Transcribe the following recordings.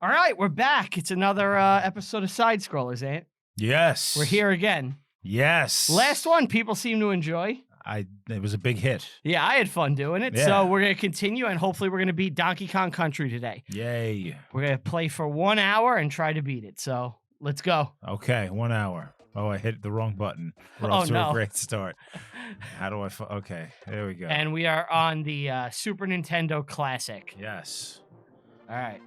All right, we're back. It's another episode of Side Scrollers, ain't it? Yes. We're here again. Yes. Last one, people seem to enjoy. It was a big hit. Yeah, I had fun doing it. Yeah. So we're going to continue, and hopefully we're going to beat Donkey Kong Country today. Yay. We're going to play for 1 hour and try to beat it. So let's go. Okay, 1 hour. Oh, I hit the wrong button. We're Oh, off to no. a great start. How do I... Okay, there we go. And we are on the Super Nintendo Classic. Yes. All right.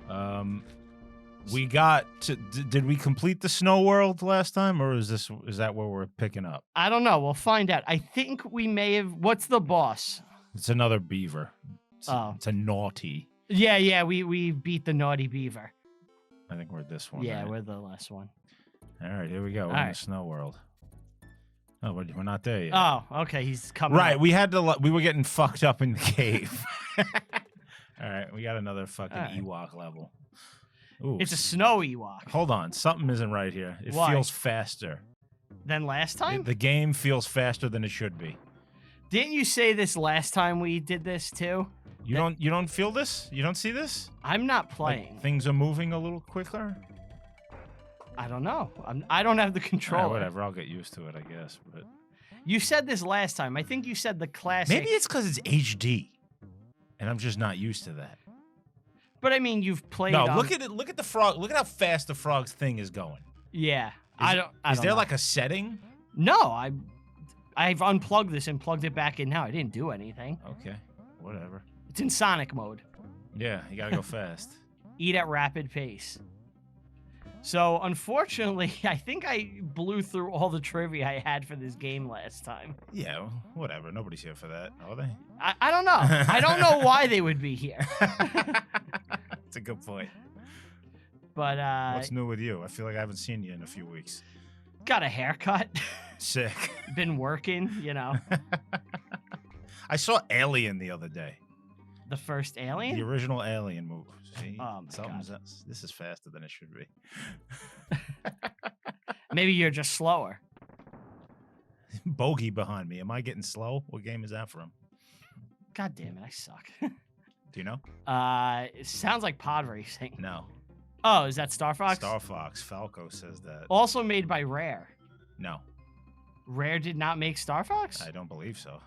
We got to... Did we complete the Snow World last time, or is that where we're picking up? I don't know. We'll find out. I think we may have... What's the boss? It's another beaver. It's a naughty. Yeah, we beat the Naughty Beaver. I think we're this one. Yeah, right? we're the last one. All right, here we go. We're All in right. the Snow World. Oh, we're not there yet. Oh, okay. He's coming. Right, up. we had to. We were getting fucked up in the cave. All right, we got another fucking All right. Ewok level. Ooh, It's a snow Ewok. hold on, something isn't right here. It Why? feels faster. Then last time? The game feels faster than it should be. Didn't you say this last time we did this too? You don't feel this? You don't see this? I'm not Like, playing. things are moving a little quicker. I don't know. I don't have the All controller. right, whatever. I'll get used to it, I guess. But You said this last time. I think you said the classic. maybe it's because it's HD, and I'm just not used to that. But I mean, you've played. No, look at it. Look at the frog. Look at how fast the frog's thing is going. Yeah, I don't Is there know. like a setting? No, I've unplugged this and plugged it back in now. I didn't do anything. Okay, whatever. It's in Sonic mode. Yeah, you gotta go fast. Eat at rapid pace. So unfortunately, I think I blew through all the trivia I had for this game last time. Yeah, well, whatever. Nobody's here for that, are they? I don't know. I don't know why they would be here. That's a good point. But What's new with you? I feel like I haven't seen you in a few weeks. got a haircut. Sick. Been working, you know. I saw Alien the other day. The first The Alien? original Alien movie. See? Oh, my Something's this is faster than it should be. Maybe you're just slower. Bogey behind me. Am I getting slow? What game is that from? God damn it, I suck. Do you know? It sounds like pod racing. No. Oh, is that Star Fox? Star Fox. Falco says that. Also made by Rare. No, Rare did not make Star Fox? I don't believe so.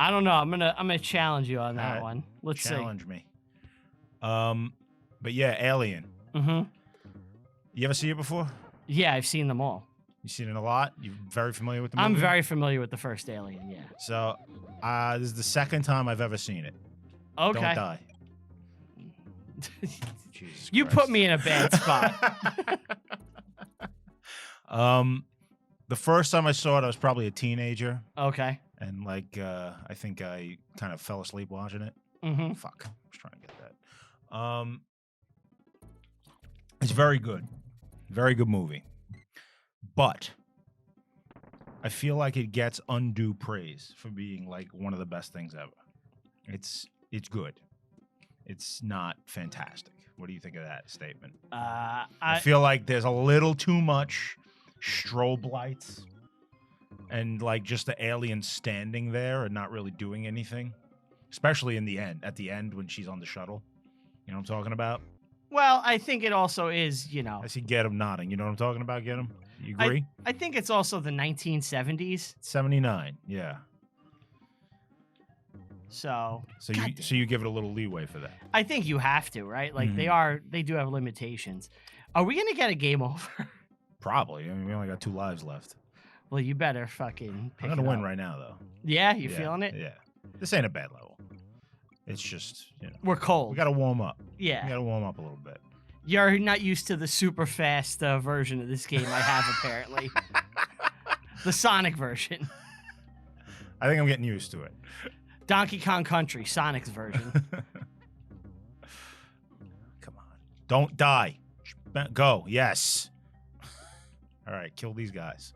I don't know. I'm gonna challenge you on that Alright. one. Let's Challenge me. But yeah, Alien. see. Mm-hmm. You ever see it before? Yeah, I've seen them all. You seen it a lot? You very familiar with the movie? I'm very familiar with the first Alien, yeah. So, this is the second time I've ever seen it. Okay. Don't die. Jesus You Christ. put me in a bad spot. The first time I saw it, I was probably a teenager, Okay. and I think I kind of fell asleep watching it. Mm-hmm. Fuck, I was trying to get that. It's very good movie, but I feel like it gets undue praise for being like one of the best things ever. It's good. It's not fantastic. What do you think of that statement? I feel like there's a little too much strobe lights and like just the alien standing there and not really doing anything, especially in the end. At the end when she's on the shuttle, you know what I'm talking about? Well, I think it also is, you know. I see Get 'em nodding. You know what I'm talking about? Get 'em. You agree? I think it's also the 1970s. 79. Yeah. So So God you damn. so you give it a little leeway for that. I think you have to, right? Like they do have limitations. Are we gonna get a game over? Probably. I mean, we only got 2 lives left. Well, you better fucking pick I'm gonna it win up. right now, though. Yeah, you Yeah, feeling it? Yeah. This ain't a bad level. It's just, We're cold. we gotta warm up. Yeah. We gotta warm up a little bit. You're not used to the super fast version of this game I have, apparently. The Sonic version. I think I'm getting used to it. Donkey Kong Country, Sonic's version. Come on. Don't die. Go. Yes. All right. Kill these guys.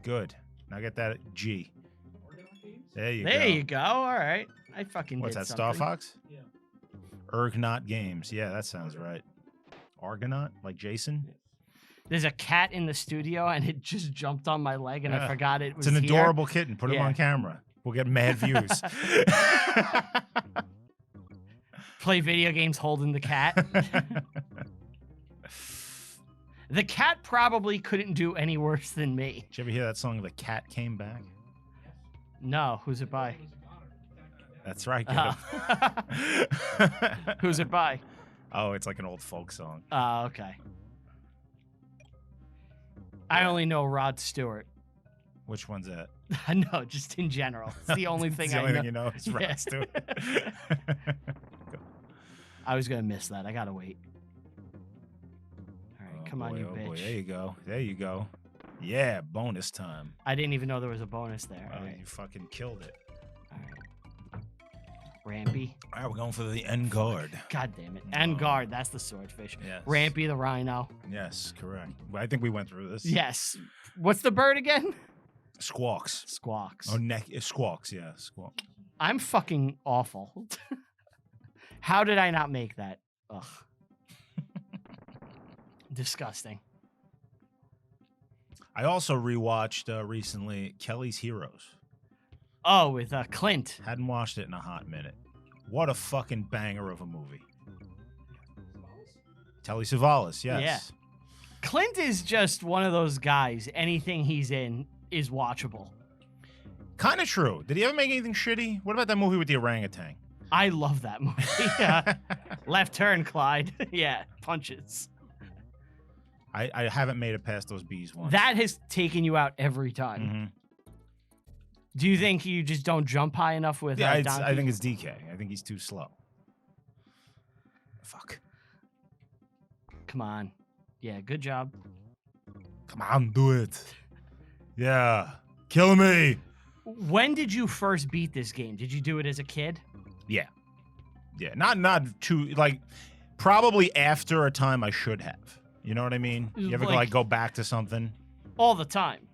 Good. Now get that G. There you go. There you go. All right. I fucking What's did that, something. Star Fox? Yeah. Ergonaut Games. Yeah, that sounds right. Argonaut? Like Jason? There's a cat in the studio, and it just jumped on my leg, and I Yeah. forgot it was It's an here. adorable kitten. Put him Yeah. on camera. We'll get mad views. Play video games holding the cat. The cat probably couldn't do any worse than me. Did you ever hear that song, The Cat Came Back? No, who's it by? That's right. Who's it by? Oh, it's like an old folk song. Oh, okay. I only know Rod Stewart. Which one's that? No, just in general. It's the only thing It's the I only know. thing you know is Yeah. Rod Stewart. I was gonna miss that. I gotta wait. All right, come on, you bitch. Boy. There you go. There you go. Yeah, bonus time. I didn't even know there was a bonus there. All Oh, right. you fucking killed it. All right. Rampy. All right, we're going for the end guard. God damn it. And guard, that's the swordfish. Yes. Rampy the rhino. Yes, correct. I think we went through this. Yes. What's the bird again? Squawks. Squawks. Oh, squawks. Yeah, squawk. I'm fucking awful. How did I not make that? Ugh. Disgusting. I also rewatched recently Kelly's Heroes. Oh, with Clint. Hadn't watched it in a hot minute. What a fucking banger of a movie. Telly Savalas, yes. Yeah. Clint is just one of those guys. Anything he's in is watchable. Kind of true. Did he ever make anything shitty? What about that movie with the orangutan? I love that movie. Left turn, Clyde. Yeah, punches. I haven't made it past those bees once. That has taken you out every time. Mhm. Do you think you just don't jump high enough with Yeah, Donkey? I think it's DK. I think he's too slow. Fuck. Come on. Yeah, good job. Come on, do it. Yeah. Kill me. When did you first beat this game? Did you do it as a kid? Yeah. Yeah. Not too, like, probably after a time I should have. You know what I mean? You ever Like- go back to something? All the time.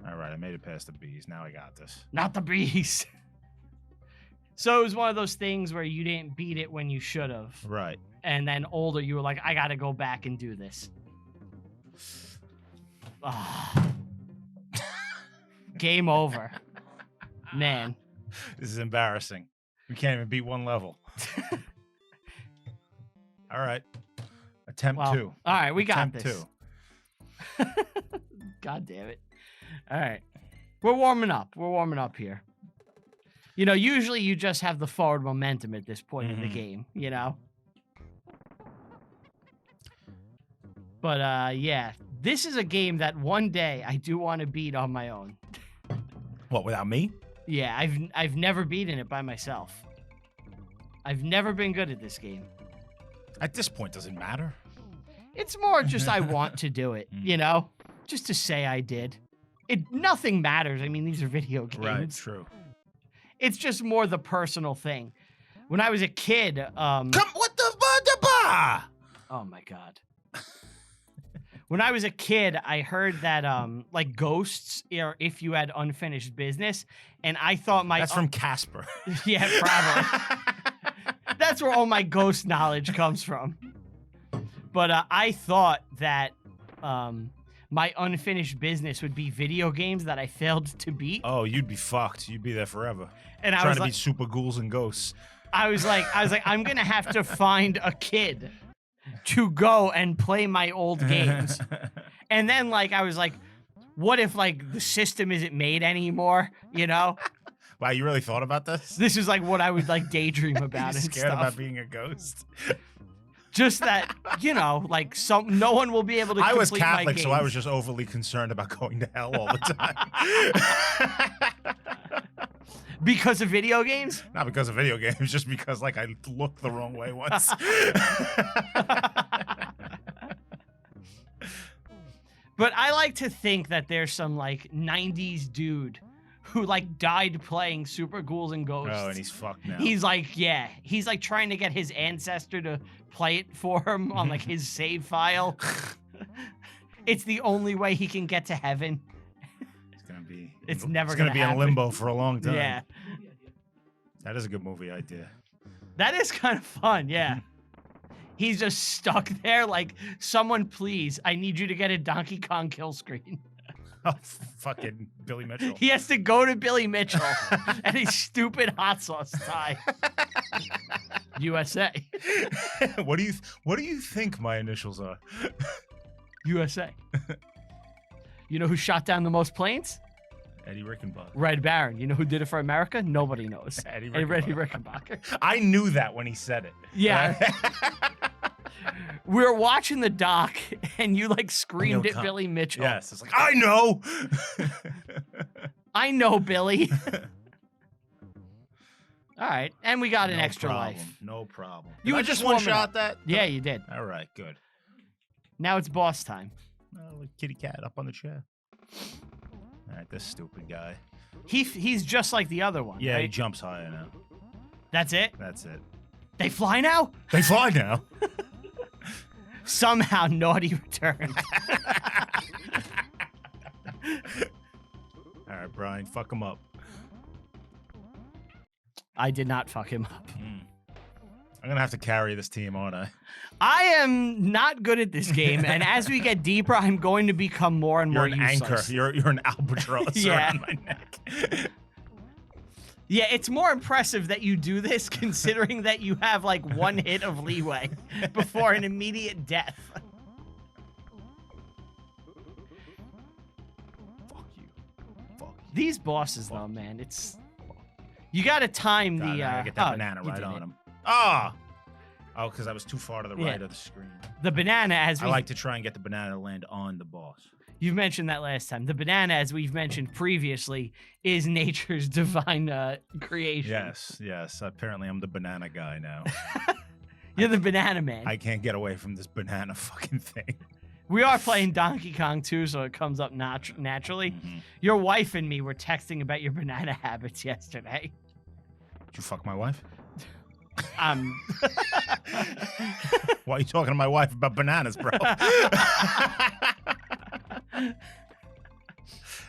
All right, I made it past the bees. Now I got this. Not the bees. So it was one of those things where you didn't beat it when you should have. Right. And then older, you were like, I got to go back and do this. Ah. Game over. Man. This is embarrassing. We can't even beat one level. All right. Attempt Well, 2. all right, we got Attempt this. 2. God damn it. All right. We're warming up. We're warming up here. You know, usually you just have the forward momentum at this point in the Mhm. game, you know? But yeah, this is a game that one day I do want to beat on my own. What, without me? Yeah, I've never beaten it by myself. I've never been good at this game. At this point, does it matter? It's more just I want to do it, you know? Just to say I did. Nothing matters. I mean, these are video games. Right, true. It's just more the personal thing. When I was a kid, Come, what the ba? oh my god. When I was a kid, I heard that like ghosts are if you had unfinished business, and I thought my That's from Casper. yeah, probably. That's where all my ghost knowledge comes from. But I thought that my unfinished business would be video games that I failed to beat. Oh, you'd be fucked. You'd be there forever. And I Trying was to like, beat super ghouls and ghosts. I was like, I'm gonna have to find a kid to go and play my old games. And then like I was like, what if like the system isn't made anymore? You know? Wow, you really thought about this? This is like what I would like daydream about You and scared stuff. about being a ghost? Just that, you know, like no one will be able to I was complete my Catholic, so I games. was just overly concerned about going to hell all the time. Because of video games? Not because of video games, just because like I looked the wrong way once. But I like to think that there's some like 90s dude who like died playing Super Ghouls and Ghosts. Oh, and he's fucked now. He's like, yeah, he's like trying to get his ancestor to play it for him on like his save file. It's the only way he can get to heaven. It's never gonna gonna be happen. in limbo for a long time. Yeah, That is a good movie idea. that is kind of fun. Yeah. He's just stuck there like, someone please, I need you to get a Donkey Kong kill screen. Oh, fucking Billy Mitchell. He has to go to Billy Mitchell and his stupid hot sauce tie. USA. What do you think my initials are? USA. You know who shot down the most planes? Eddie Rickenbacker. Red Baron. You know who did it for America? Nobody knows. Eddie Eddie Rickenbacker. Rickenbacker. I knew that when he said it. Yeah. We were watching the doc, and you like screamed at come. Billy Mitchell. Yes, it's like I know. I know, Billy. All right, and we got an No extra problem. life. No problem. You Did were I just one warming shot up. that. Yeah, you did. All right, good. Now it's boss time. Oh, look, kitty cat up on the chair. All right, this stupid guy. He's just like the other one. Yeah, he right? jumps higher now. That's it. That's it. They fly now. They fly now. Somehow, Naughty returned. All right, Brian, fuck him up. I did not fuck him up. I'm gonna have to carry this team, aren't I? I am not good at this game, and as we get deeper, I'm going to become more and You're more an useless. anchor. You're an albatross Yeah. around my neck. Yeah, it's more impressive that you do this considering that you have like one hit of leeway before an immediate death. Fuck you. Fuck you. These bosses, though, man, it's you got to time God, the. I gotta get that oh, banana you right did on it. him. Ah! Oh, because I was too far to the Yeah. right of the screen. The banana, as I we like to try and get the banana to land on the boss. you've mentioned that last time. The banana, as we've mentioned previously, is nature's divine creation. Yes, yes. Apparently, I'm the banana guy now. You're the banana man. I can't get away from this banana fucking thing. We are playing Donkey Kong 2, so it comes up naturally. Mhm. Your wife and me were texting about your banana habits yesterday. Did you fuck my wife? Um, Why are you talking to my wife about bananas, bro?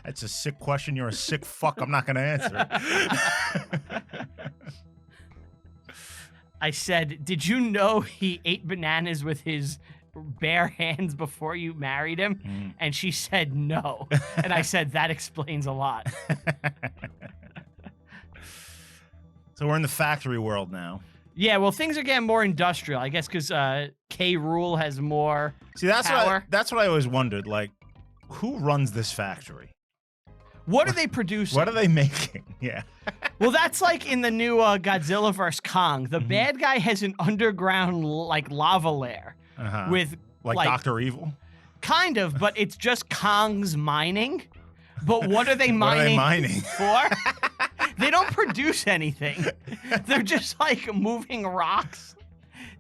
That's a sick question. You're a sick fuck. I'm not going to answer it. I said, did you know he ate bananas with his bare hands before you married him? Mm. And she said no. And I said, that explains a lot. So we're in the factory world now. Yeah, well, things are getting more industrial, I guess, because K. Rool has more See, that's power. that's what I always wondered. Like, who runs this factory? What are they producing? What are they making? Yeah. Well, that's like in the new Godzilla vs. Kong. The Mhm. bad guy has an underground, like, lava lair Uh-huh. with, like Dr. Evil? kind of, but it's just Kong's mining. But what are they What are they mining mining? for? They don't produce anything. They're just like moving rocks.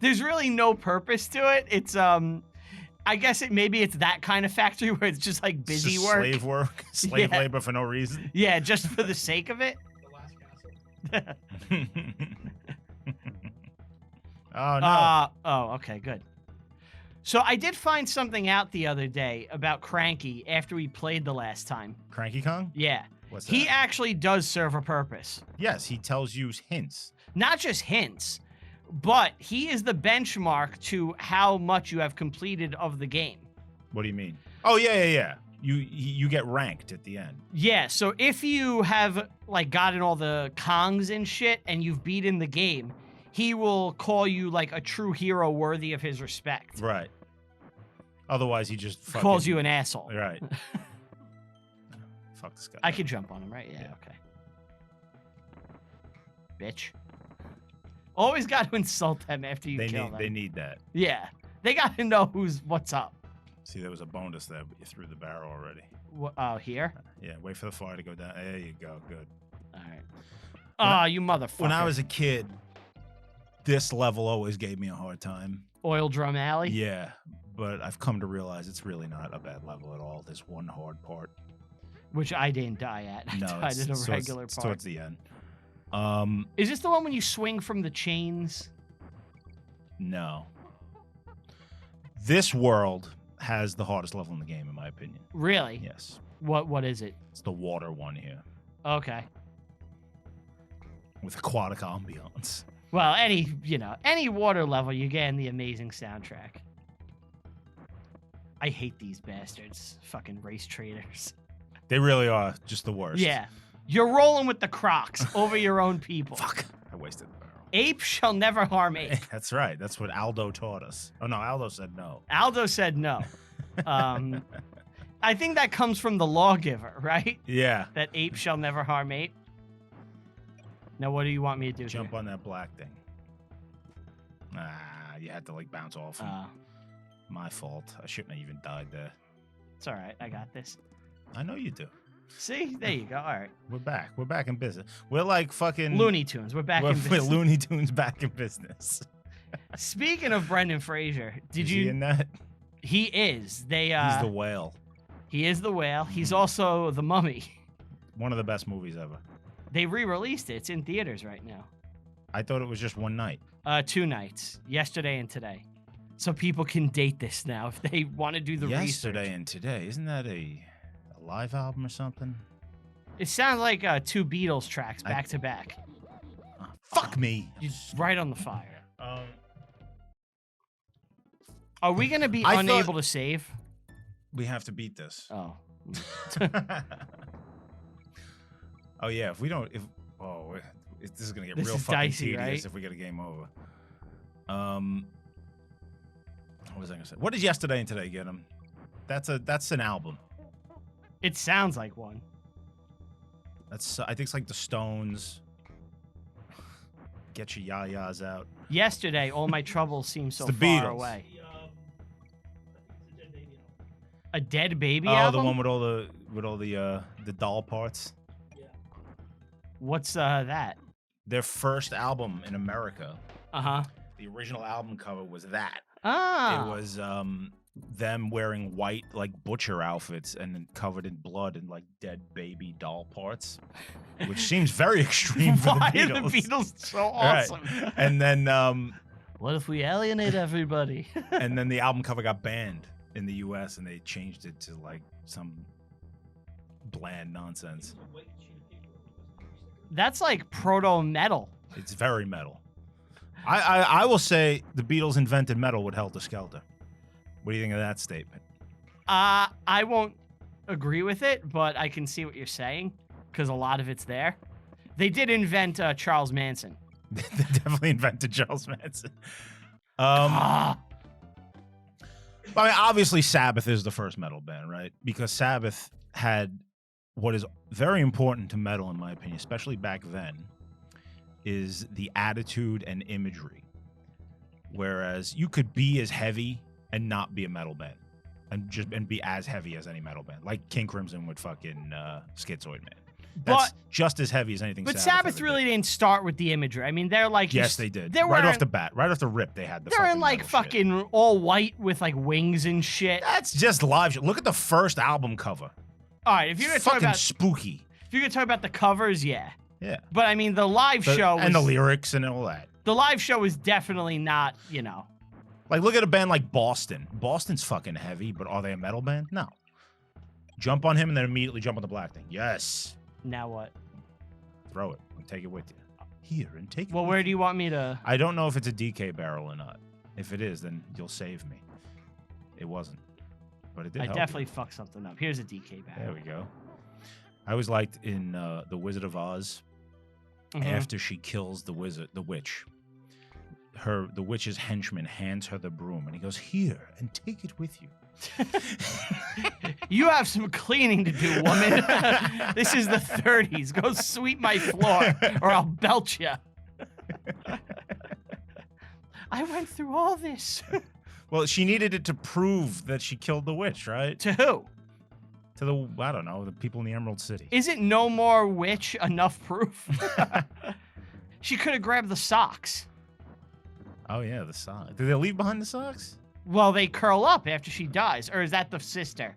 There's really no purpose to it. It's I guess maybe it's that kind of factory where it's just like busy Just work. Slave work. Slave Yeah. labor for no reason. Yeah, just for the sake of it. Oh, no. Oh, okay, good. So I did find something out the other day about Cranky after we played the last time. Cranky Kong? Yeah. What's He that? actually does serve a purpose. Yes, he tells you hints. Not just hints, but he is the benchmark to how much you have completed of the game. What do you mean? Oh, yeah. You get ranked at the end. Yeah, so if you have like gotten all the Kongs and shit and you've beaten the game, he will call you like a true hero worthy of his respect. Right. Otherwise, he just fucking... Calls you an asshole. Right. Fuck this guy. I could jump on him, right? Yeah, Yeah. okay. Bitch. Always got to insult them after you kill them. They need that. Yeah. They got to know what's up. See, there was a bonus there, but you threw the barrel already. Oh, here? Yeah, wait for the fire to go down. There you go. Good. All right. When Oh, you motherfucker. When I was a kid, this level always gave me a hard time. Oil Drum Alley? Yeah, but I've come to realize it's really not a bad level at all. There's one hard part. Which I didn't die at. I No, died at a it's regular it's part. towards the end. Is this the one when you swing from the chains? No. This world has the hardest level in the game, in my opinion. Really? Yes. What is it? It's the water one here Okay. with aquatic ambiance. Well, any water level you get in the amazing soundtrack. I hate these bastards. Fucking race traders. They really are just the worst. Yeah. You're rolling with the Crocs over your own people. Fuck. I wasted the barrel. Ape shall never harm ape. That's right. That's what Aldo taught us. Oh, no. Aldo said no. Aldo said no. I think that comes from the lawgiver, right? Yeah. That ape shall never harm ape. Now, what do you want me to do Jump here? on that black thing. You had to, like, bounce off him. My fault. I shouldn't have even died there. It's all right. I got this. I know you do. See? There you go. All right. We're back. We're back in business. We're like fucking... Looney Tunes. We're back in We're business. Looney Tunes back in business. Speaking of Brendan Fraser, did Is you... he in that? He is. They. He's the whale. He is the whale. He's also the mummy. One of the best movies ever. They re-released it. It's in theaters right now. I thought it was just one night. 2 nights. Yesterday and today. So people can date this now if they want to do the Yesterday research. and today. Isn't that a live album or something? It sounds like 2 Beatles tracks back to back. Fuck me. Right on the fire. Are we going to be unable to save? We have to beat this. Oh. Oh yeah, if we don't, this is gonna get This real is fucking dicey, tedious right? if we get a game over. What was I gonna say? What did Yesterday and Today get him? That's an album. It sounds like one. That's I think it's like the Stones. Get your yayas out. Yesterday, all my troubles seem so the far Beatles. away. A Dead Baby Oh, album? the one with all the doll parts. What's that? Their first album in America. Uh-huh. The original album cover was that. Ah. It was them wearing white like butcher outfits and then covered in blood and like dead baby doll parts, which seems very extreme for Why the Beatles. are the Beatles so Right. awesome? And then What if we alienate everybody? and then the album cover got banned in the U.S. and they changed it to like some bland nonsense. That's like proto metal. It's very metal. I will say the Beatles invented metal with Helter Skelter. What do you think of that statement? I won't agree with it, but I can see what you're saying because a lot of it's there. They did invent Charles Manson. They definitely invented Charles Manson. Ah. I mean, obviously Sabbath is the first metal band, right? Because Sabbath had what is very important to metal, in my opinion, especially back then, is the attitude and imagery. Whereas you could be as heavy and not be a metal band, and be as heavy as any metal band, like King Crimson with fucking Schizoid Man. That's just as heavy as anything. But Sabbath Sabbath really didn't start with the imagery. I mean, they're like Yes, they did. They're Right wearing, off the bat, right off the rip, they had the. They're in fucking like metal shit. fucking all white with like wings and shit. That's just live shit. Look at the first album cover. All right, if you're gonna talk Fucking about spooky. if you're gonna talk about the covers, yeah. Yeah. But I mean, the live show and the was, lyrics and all that. the live show is definitely not, Like, look at a band like Boston. Boston's fucking heavy, but are they a metal band? No. Jump on him and then immediately jump on the black thing. Yes. Now what? Throw it and take it with you. Here and take it. Well, with where you. do you want me to? I don't know if it's a DK barrel or not. If it is, then you'll save me. It wasn't, but it did. I help definitely you. fucked something up. Here's a DK bag. There we go. I always liked in The Wizard of Oz. Mhm. After she kills the witch, the witch's henchman hands her the broom, and he goes, "Here, and take it with you." You have some cleaning to do, woman. This is the 30s. Go sweep my floor, or I'll belch you. I went through all this. Well, she needed it to prove that she killed the witch, right? To who? To the, I don't know, the people in the Emerald City. Isn't no more witch enough proof? She could have grabbed the socks. Oh, yeah, the socks. Did they leave behind the socks? Well, they curl up after she dies. Or is that the sister?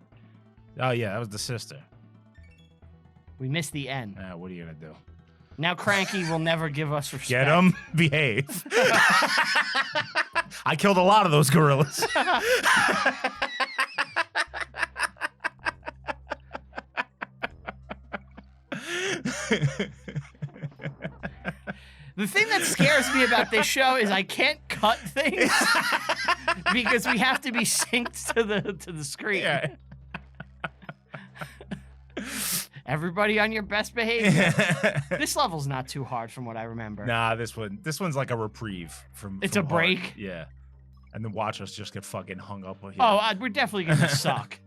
Oh, yeah, that was the sister. We missed the N. What are you going to do? Now Cranky will never give us respect. Get him? Behave. I killed a lot of those gorillas. The thing that scares me about this show is I can't cut things because we have to be synced to the screen. Yeah. Everybody on your best behavior. This level's not too hard from what I remember. Nah, this one's like a reprieve from. It's from a hard. break? Yeah, and then watch us just get fucking hung up here. Oh, we're definitely gonna suck.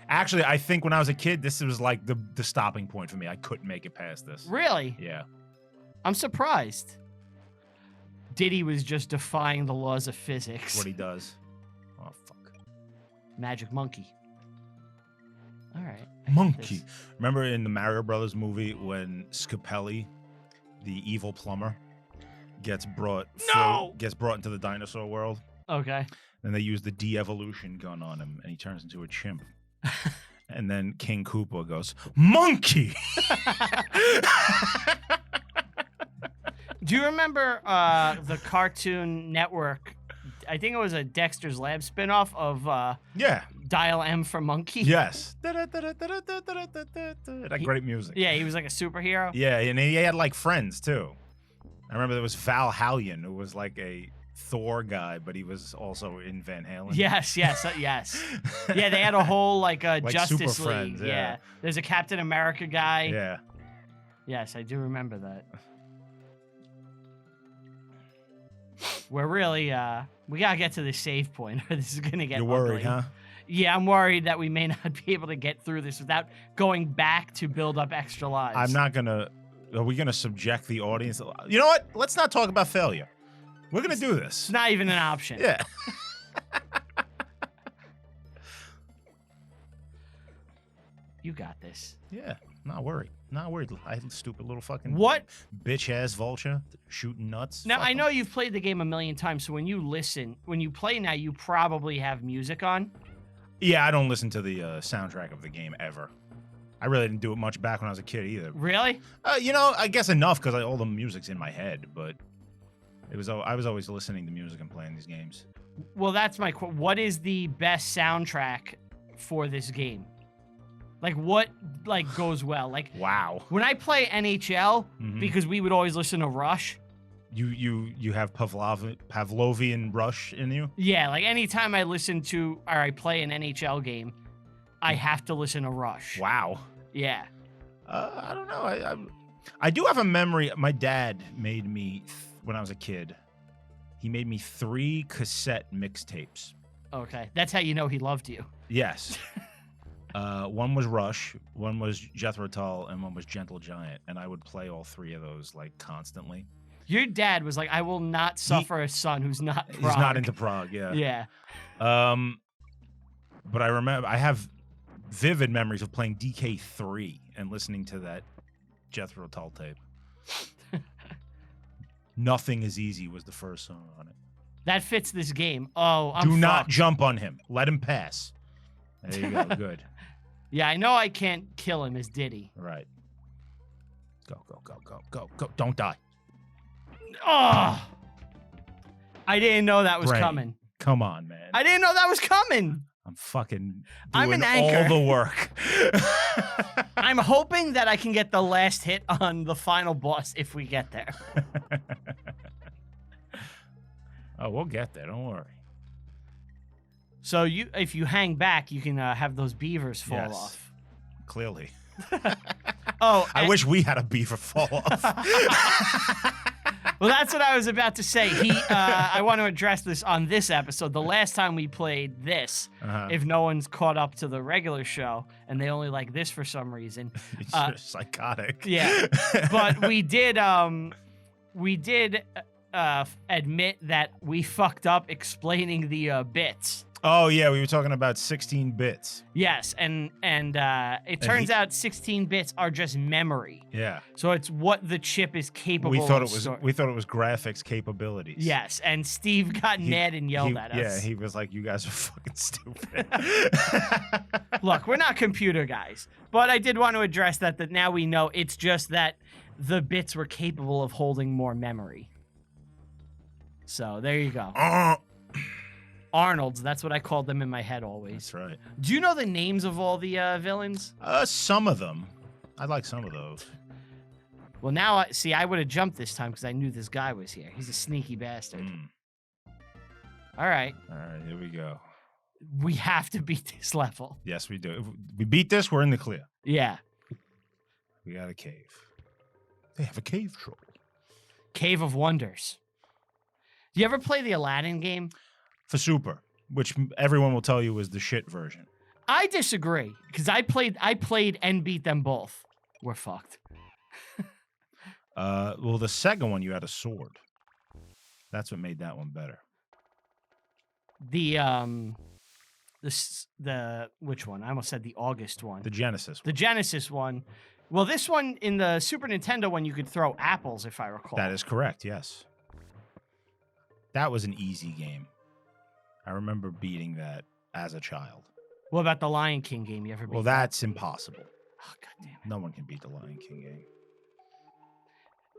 Actually, I think when I was a kid, this was like the stopping point for me. I couldn't make it past this. Really? Yeah. I'm surprised. Diddy was just defying the laws of physics. What he does. Oh fuck. Magic monkey. All right. Monkey. Remember in the Mario Brothers movie when Scapelli, the evil plumber, gets brought into the dinosaur world, Okay. and they use the de-evolution gun on him, and he turns into a chimp. And then King Koopa goes, "Monkey." Do you remember the Cartoon Network? I think it was a Dexter's Lab spinoff of Yeah. Dial M for Monkey. Yes. That great music. Yeah, he was like a superhero. Yeah, and he had like friends too. I remember there was Val Hallion, who was like a Thor guy, but he was also in Van Halen. Yes. Yeah, they had a whole like Justice Super League. Friends, yeah. There's a Captain America guy. Yeah. Yes, I do remember that. We're really we gotta get to the save point, or this is gonna get You're worried, ugly. huh? Yeah, I'm worried that we may not be able to get through this without going back to build up extra lives. I'm not gonna. Are we gonna subject the audience? You know what? Let's not talk about failure. We're gonna do this. It's not even an option. Yeah. You got this. Yeah. Not worried. Not worried. I stupid little fucking What? bitch ass vulture shooting nuts. Now, Fuck I 'em. know you've played the game a million times, so when you play now, you probably have music on. Yeah, I don't listen to the soundtrack of the game ever. I really didn't do it much back when I was a kid either. Really? You know, I guess enough because all the music's in my head, but I was always listening to music and playing these games. Well, that's my question. What is the best soundtrack for this game? Like, what goes well? Like, Wow. when I play NHL, Mhm. because we would always listen to Rush. You have Pavlovian Rush in you? Yeah, like anytime I listen to or I play an NHL game, I have to listen to Rush. Wow. Yeah. I don't know. I do have a memory. My dad made me when I was a kid. He made me 3 cassette mixtapes. Okay. That's how you know he loved you. Yes. One was Rush, one was Jethro Tull, and one was Gentle Giant, and I would play all 3 of those like constantly. Your dad was like, I will not suffer a son who's not He's not prog." into prog, yeah. Yeah. But I remember I have vivid memories of playing DK3 and listening to that Jethro Tull tape. Nothing is Easy was the first song on it. That fits this game. Oh, I'm Do not fucked. jump on him. Let him pass. There you go. Good. Yeah, I know I can't kill him as Diddy. Right. Go. Don't die. Oh! I didn't know that was Brain. coming. Come on, man. I didn't know that was coming. I'm fucking I'm doing an anchor. all the work. I'm hoping that I can get the last hit on the final boss if we get there. Oh, we'll get there. Don't worry. So if you hang back, you can have those beavers fall Yes. off. Clearly. Oh, I wish we had a beaver fall off. Well, that's what I was about to say. I want to address this on this episode. The last time we played this, Uh-huh. if no one's caught up to the regular show and they only like this for some reason, You're psychotic. yeah. But we did admit that we fucked up explaining the bits. Oh yeah, we were talking about 16 bits. Yes, and it turns out 16 bits are just memory. Yeah. So it's what the chip is capable We thought of. it was graphics capabilities. Yes, and Steve got mad and yelled at us. Yeah, he was like, "You guys are fucking stupid." Look, we're not computer guys, but I did want to address that now we know it's just that the bits were capable of holding more memory. So there you go. Arnold's, that's what I called them in my head always. That's right. Do you know the names of all the villains? Some of them. I like some of those. Well, now, I would have jumped this time because I knew this guy was here. He's a sneaky bastard. All right. All right, here we go. We have to beat this level. Yes, we do. If we beat this, we're in the clear. Yeah. We got a cave. They have a cave troll. Cave of Wonders. Do you ever play the Aladdin game? For Super, which everyone will tell you is the shit version. I disagree because I played and beat them both. We're fucked. Well, the second one you had a sword. That's what made that one better. The which one? I almost said the August one. The Genesis. The Genesis one. Well, this one in the Super Nintendo one, you could throw apples, if I recall. That is correct. Yes. That was an easy game. I remember beating that as a child. What about the Lion King game? You ever beat Well, that's impossible. Oh, God damn it. No one can beat the Lion King game.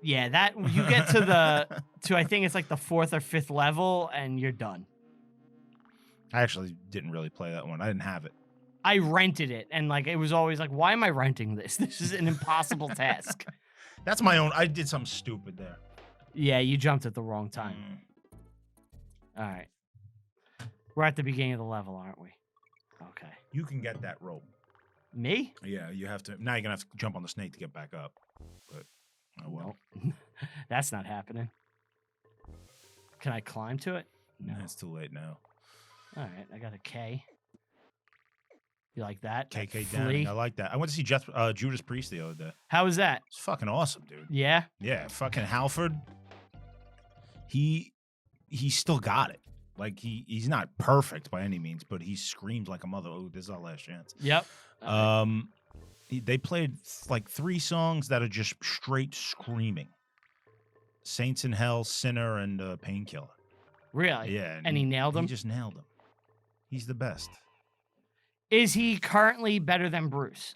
Yeah, that you get to I think it's like the 4th or 5th level, and you're done. I actually didn't really play that one. I didn't have it. I rented it, and like it was always like, why am I renting this? This is an impossible task. That's my own. I did something stupid there. Yeah, you jumped at the wrong time. Mm. All right. We're at the beginning of the level, aren't we? Okay. You can get that rope. Me? Yeah, you have to. Now you're gonna have to jump on the snake to get back up. But oh well. Nope. That's not happening. Can I climb to it? No. It's too late now. All right, I got a K. You like that? KK Flea? Downing. I like that. I went to see Judas Priest the other day. How was that? It's fucking awesome, dude. Yeah? Yeah, fucking Halford. He still got it. Like he's not perfect by any means, but he screams like a mother. Oh, this is our last chance. Yep. They played like 3 songs that are just straight screaming. Saints in Hell, Sinner, and Painkiller. Really? Yeah. And he nailed them? He just nailed them. He's the best. Is he currently better than Bruce?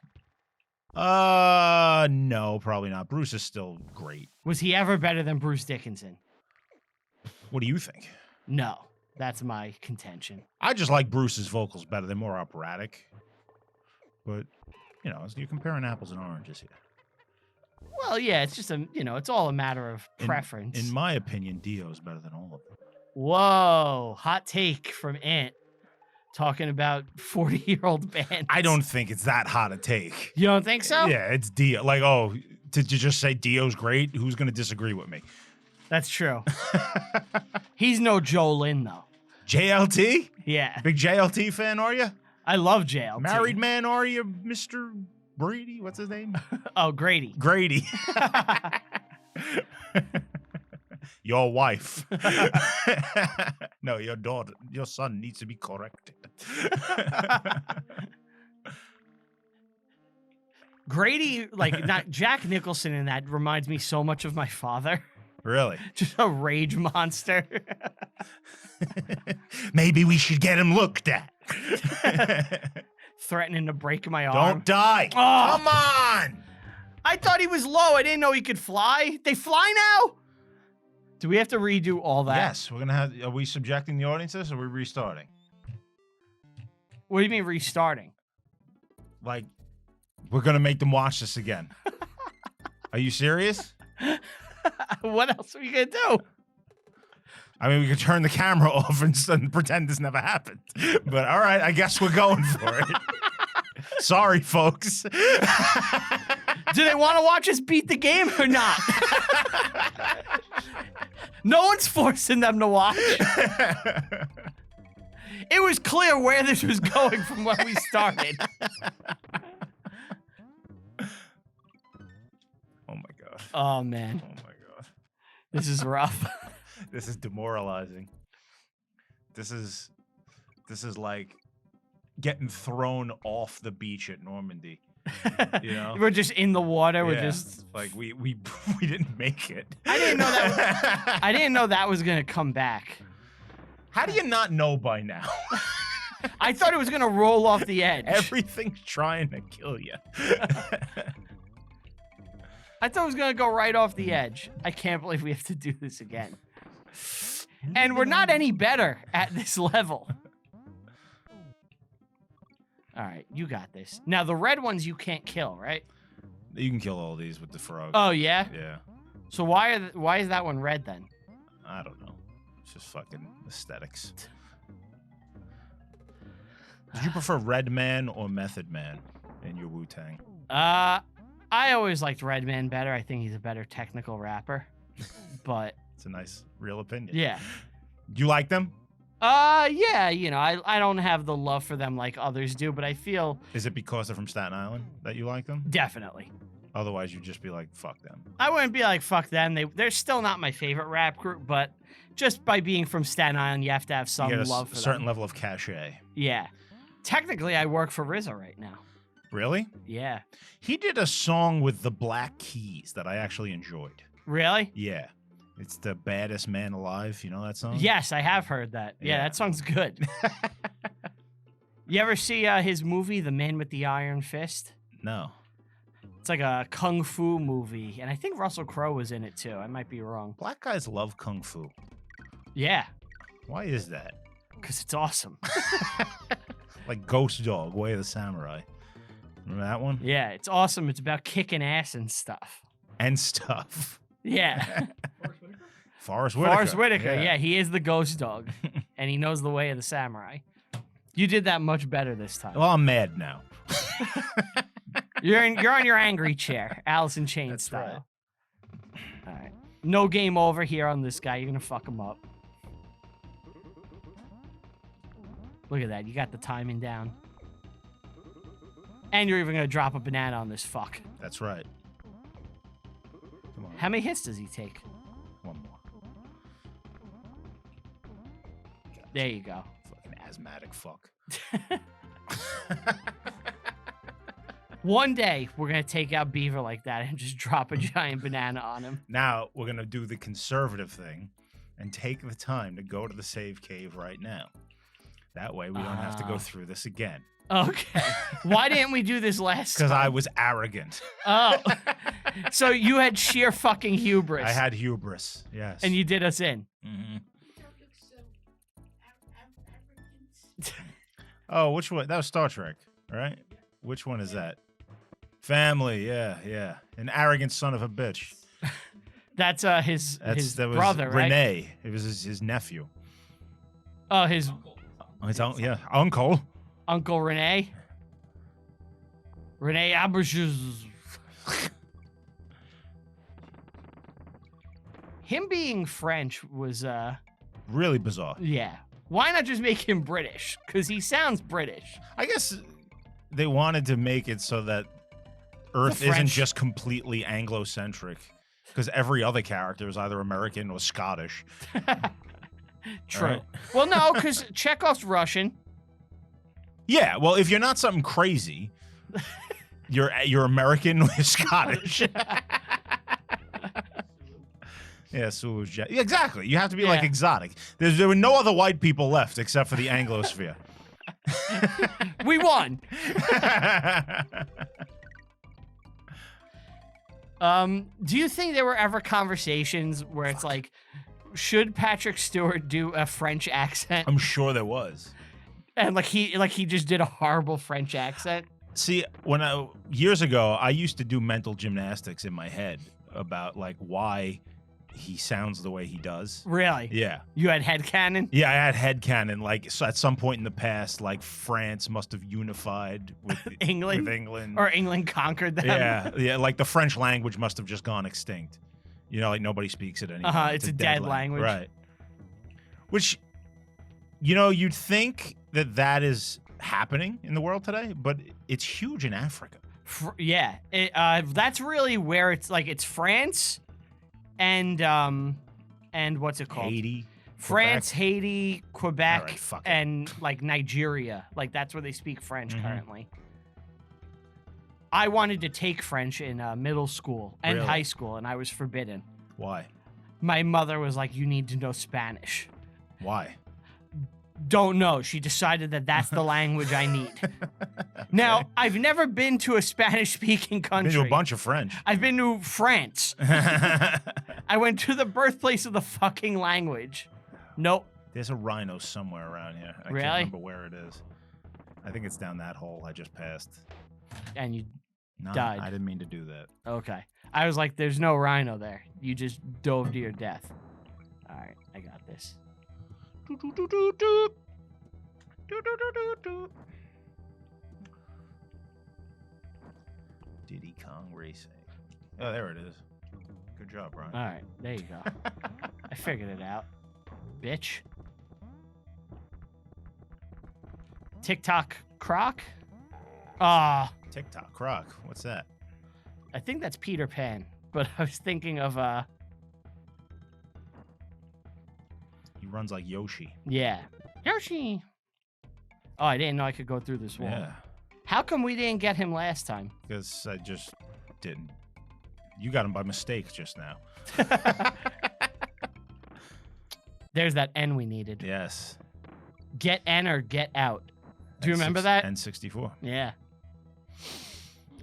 No, probably not. Bruce is still great. Was he ever better than Bruce Dickinson? What do you think? No. That's my contention. I just like Bruce's vocals better. They're more operatic. But, you know, you're comparing apples and oranges here. Well, yeah, it's just it's all a matter of preference. In my opinion, Dio's better than all of them. Whoa, hot take from Ant. Talking about 40-year-old bands. I don't think it's that hot a take. You don't think so? Yeah, it's Dio. Like, oh, did you just say Dio's great? Who's going to disagree with me? That's true. He's no Joe Lynn, though. JLT? Yeah. Big JLT fan, are you? I love JLT. Married man, are you, Mr. Brady? What's his name? Oh, Grady. Grady. Your wife. No, your daughter. Your son needs to be corrected. Grady, like, not Jack Nicholson in that reminds me so much of my father. Really? Just a rage monster. Maybe we should get him looked at. Threatening to break my arm. Don't die. Oh. Come on. I thought he was low. I didn't know he could fly. They fly now? Do we have to redo all that? Yes, we're going to have. Are we subjecting the audience to this or are we restarting? What do you mean restarting? Like, we're going to make them watch this again. Are you serious? What else are we going to do? I mean, we could turn the camera off and pretend this never happened. But all right, I guess we're going for it. Sorry, folks. Do they want to watch us beat the game or not? No one's forcing them to watch. It was clear where this was going from when we started. Oh, my God. Oh, man. Oh, my God. This is rough. This is demoralizing. This is like getting thrown off the beach at Normandy. You know? We're just in the water. We're Yeah. just Like we didn't make it. I didn't know that. I didn't know that was gonna come back. How do you not know by now? I thought it was gonna roll off the edge. Everything's trying to kill you. I thought it was gonna go right off the edge. I can't believe we have to do this again. And we're not any better at this level. All right, you got this. Now the red ones you can't kill, right? You can kill all these with the frog. Oh yeah. Yeah. So why is that one red then? I don't know. It's just fucking aesthetics. Did you prefer Red Man or Method Man in your Wu-Tang? I I always liked Redman better. I think he's a better technical rapper. But It's a nice, real opinion. yeah. Do you like them? Yeah, I don't have the love for them like others do, but I feel Is it because they're from Staten Island that you like them? definitely. Otherwise, you'd just be like, fuck them. I wouldn't be like, fuck them. They're still not my favorite rap group, but just by being from Staten Island, you have to have some You get a love for certain them. level of cachet. Yeah. Technically, I work for RZA right now. Really? Yeah. He did a song with the Black Keys that I actually enjoyed. Really? Yeah. It's the baddest man alive. You know that song? Yes, I have heard that. Yeah, Yeah. that song's good. You ever see his movie, The Man with the Iron Fist? No. It's like a kung fu movie, and I think Russell Crowe was in it too. I might be wrong. Black guys love kung fu. Yeah, Why is that? because it's awesome. Like Ghost Dog, Way of the Samurai. Remember that one? Yeah, it's awesome. It's about kicking ass and stuff. And stuff. Yeah. Forrest Whitaker. Forrest Whitaker. Yeah, he is the ghost dog, and he knows the way of the samurai. You did that much better this time. Well, I'm mad now. You're on your angry chair, Alice in Chains That's style. All right. No game over here on this guy. You're gonna fuck him up. Look at that. You got the timing down. And you're even gonna drop a banana on this fuck. That's right. Come on. How many hits does he take? One more. There you go. Fucking asthmatic fuck. One day we're gonna take out Beaver like that and just drop a giant banana on him. Now we're gonna do the conservative thing and take the time to go to the save cave right now. That way we don't have to go through this again. Okay. Why didn't we do this last time? Because I was arrogant. Oh. So you had sheer fucking hubris. I had hubris. Yes. And you did us in. Mhm. Oh, which one? That was Star Trek, right? Which one is that? Family, yeah. An arrogant son of a bitch. That's his That was brother, right? Renee. It was his nephew. Oh, his Uncle. Uncle Renee. Renee Abruzes. Him being French was Really bizarre. yeah. Why not just make him British? Because he sounds British. I guess they wanted to make it so that Earth isn't French. just completely Anglo-centric, because every other character is either American or Scottish. True. Right. Well, no, because Chekhov's Russian. Yeah, well, if you're not something crazy, you're American or Scottish. Yeah, Sulu's jet. Yeah, exactly. You have to be like Yeah. exotic. There were no other white people left except for the Anglosphere. We won. Do you think there were ever conversations where it's like, should Patrick Stewart do a French accent? I'm sure there was. And he just did a horrible French accent. See, years ago, I used to do mental gymnastics in my head about like why he sounds the way he does. Really? Yeah. You had headcanon? Yeah, I had headcanon. Like, so at some point in the past, like France must have unified with England? With England. Or England conquered them? Yeah. Like the French language must have just gone extinct. You know, like nobody speaks it anymore. It's a dead language. Right. Which, you'd think that is happening in the world today, but it's huge in Africa. Yeah. That's really where it's like, it's France and what's it called? Haiti. France, Quebec. Haiti, Quebec, All right, fuck it. and like Nigeria. Like that's where they speak French Mhm. currently. I wanted to take French in middle school and Really? high school, and I was forbidden. Why? My mother was like, "You need to know Spanish." Why? Don't know. She decided that that's the language I need. Now, I've never been to a Spanish-speaking Been country. to a bunch of French. I've been to France. I went to the birthplace of the fucking language. Nope. There's a rhino somewhere around here. I Really? can't remember where it is. I think it's down that hole I just passed. And you No, Died. I didn't mean to do that. Okay. I was like, there's no rhino there. You just dove to your death. All right, I got this. Diddy Kong Racing. Oh, there it is. Good job, Brian. All right, there you go. I figured it out, bitch. TikTok Croc. Ah, TikTok Croc. What's that? I think that's Peter Pan, but I was thinking of He runs like Yoshi. yeah, Yoshi. Oh, I didn't know I could go through this wall. Yeah, How come we didn't get him last time? because I just didn't. You got him by mistake just now. There's that N we needed. Yes. Get N or get out. Do you remember that? N64. Yeah.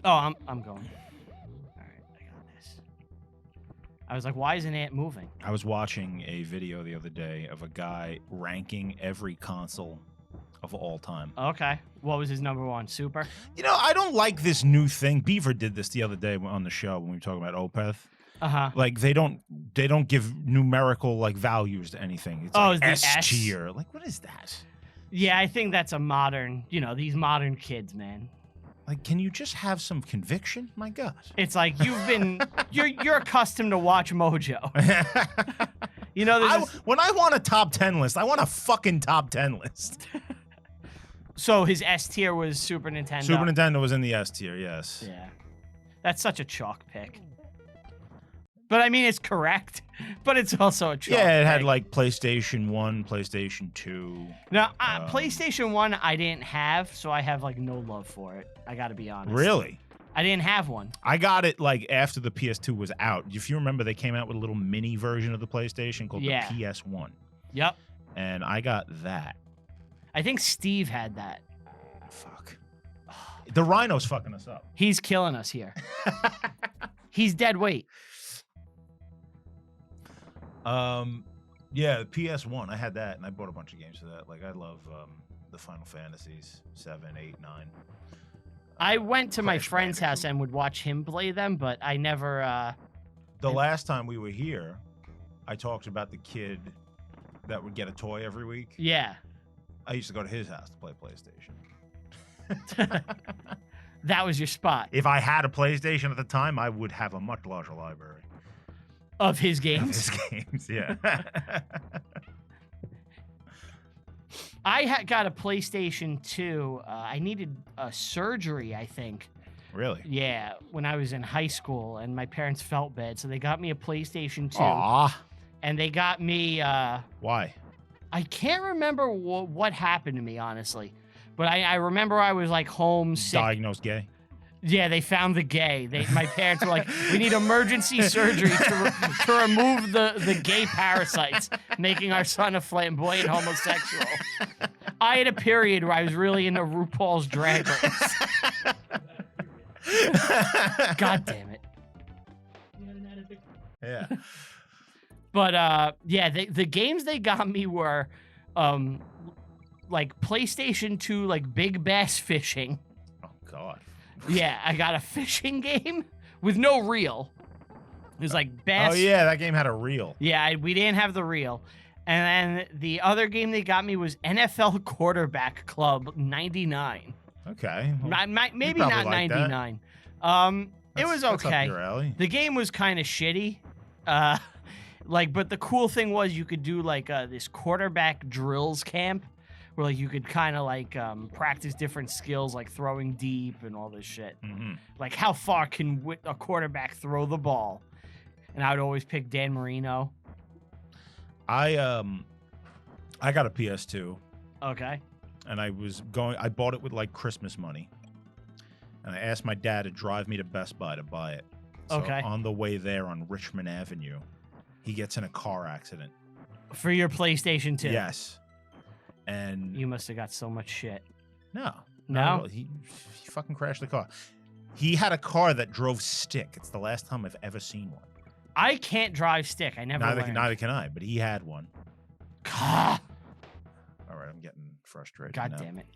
Oh, I'm going. All right, I got this. I was like, why isn't Ant moving? I was watching a video the other day of a guy ranking every console of all time. Okay. What was his number one? Super? You know, I don't like this new thing. Beaver did this the other day on the show when we were talking about Opeth. Uh-huh. Like they don't give numerical like values to anything. It's Oh, like the S S? tier. Like what is that? Yeah, I think that's a modern, these modern kids, man. Like, can you just have some conviction? My God. It's like you've been you're accustomed to watch Mojo. When I want a top 10 list, I want a fucking top 10 list. So his S tier was Super Nintendo. Super Nintendo was in the S tier, yes. Yeah. That's such a chalk pick. But I mean, it's correct, but it's also a chalk Yeah, it had pick. like PlayStation 1, PlayStation 2. Now, PlayStation 1 I didn't have, so I have like no love for it. I got to be honest. Really? I didn't have one. I got it like after the PS2 was out. If you remember, they came out with a little mini version of the PlayStation called Yeah. the PS1. Yep. And I got that. I think Steve had that. Fuck. The Rhino's fucking us up. He's killing us here. He's dead weight. Yeah, the PS1. I had that, and I bought a bunch of games for that. Like, I love the Final Fantasies 7, 8, 9. I went to my Crash friend's house Bandicoot. and would watch him play them, but I never. The last time we were here, I talked about the kid that would get a toy every week. Yeah. I used to go to his house to play PlayStation. That was your spot If I had a PlayStation at the time, I would have a much larger library of his of games. his games. Yeah. I got a PlayStation 2. I needed a surgery, I think. Really? Yeah, when I was in high school, and my parents felt bad, so they got me a PlayStation 2. Aw. And they got me. Why? I can't remember what happened to me, honestly. But I remember I was like home sick. Diagnosed gay? Yeah, they found the gay. My parents were like, we need emergency surgery to remove the gay parasites, making our son a flamboyant homosexual. I had a period where I was really into RuPaul's Drag Race. God damn it. Yeah. But yeah, the games they got me were like PlayStation 2, like Big Bass Fishing. Oh, God. Yeah, I got a fishing game with no reel. It was like bass. Oh, yeah, that game had a reel. Yeah, we didn't have the reel. And then the other game they got me was NFL Quarterback Club 99. Okay. Well, Maybe probably not like that. 99. It was that's up okay. your alley. The game was kind of shitty. But the cool thing was you could do like this quarterback drills camp where like you could kind of like practice different skills like throwing deep and all this shit. Mm-hmm. Like how far can a quarterback throw the ball? And I would always pick Dan Marino. I got a PS2, Okay. and I bought it with like Christmas money, and I asked my dad to drive me to Best Buy to buy it. So Okay. on the way there on Richmond Avenue, he gets in a car accident. For your PlayStation 2. Yes. And You must have got so much shit. no, No? not at all. He fucking crashed the car. He had a car that drove stick. It's the last time I've ever seen one. I can't drive stick. I never learned. Neither can I, but he had one. God All right, I'm getting frustrated. God now. damn it.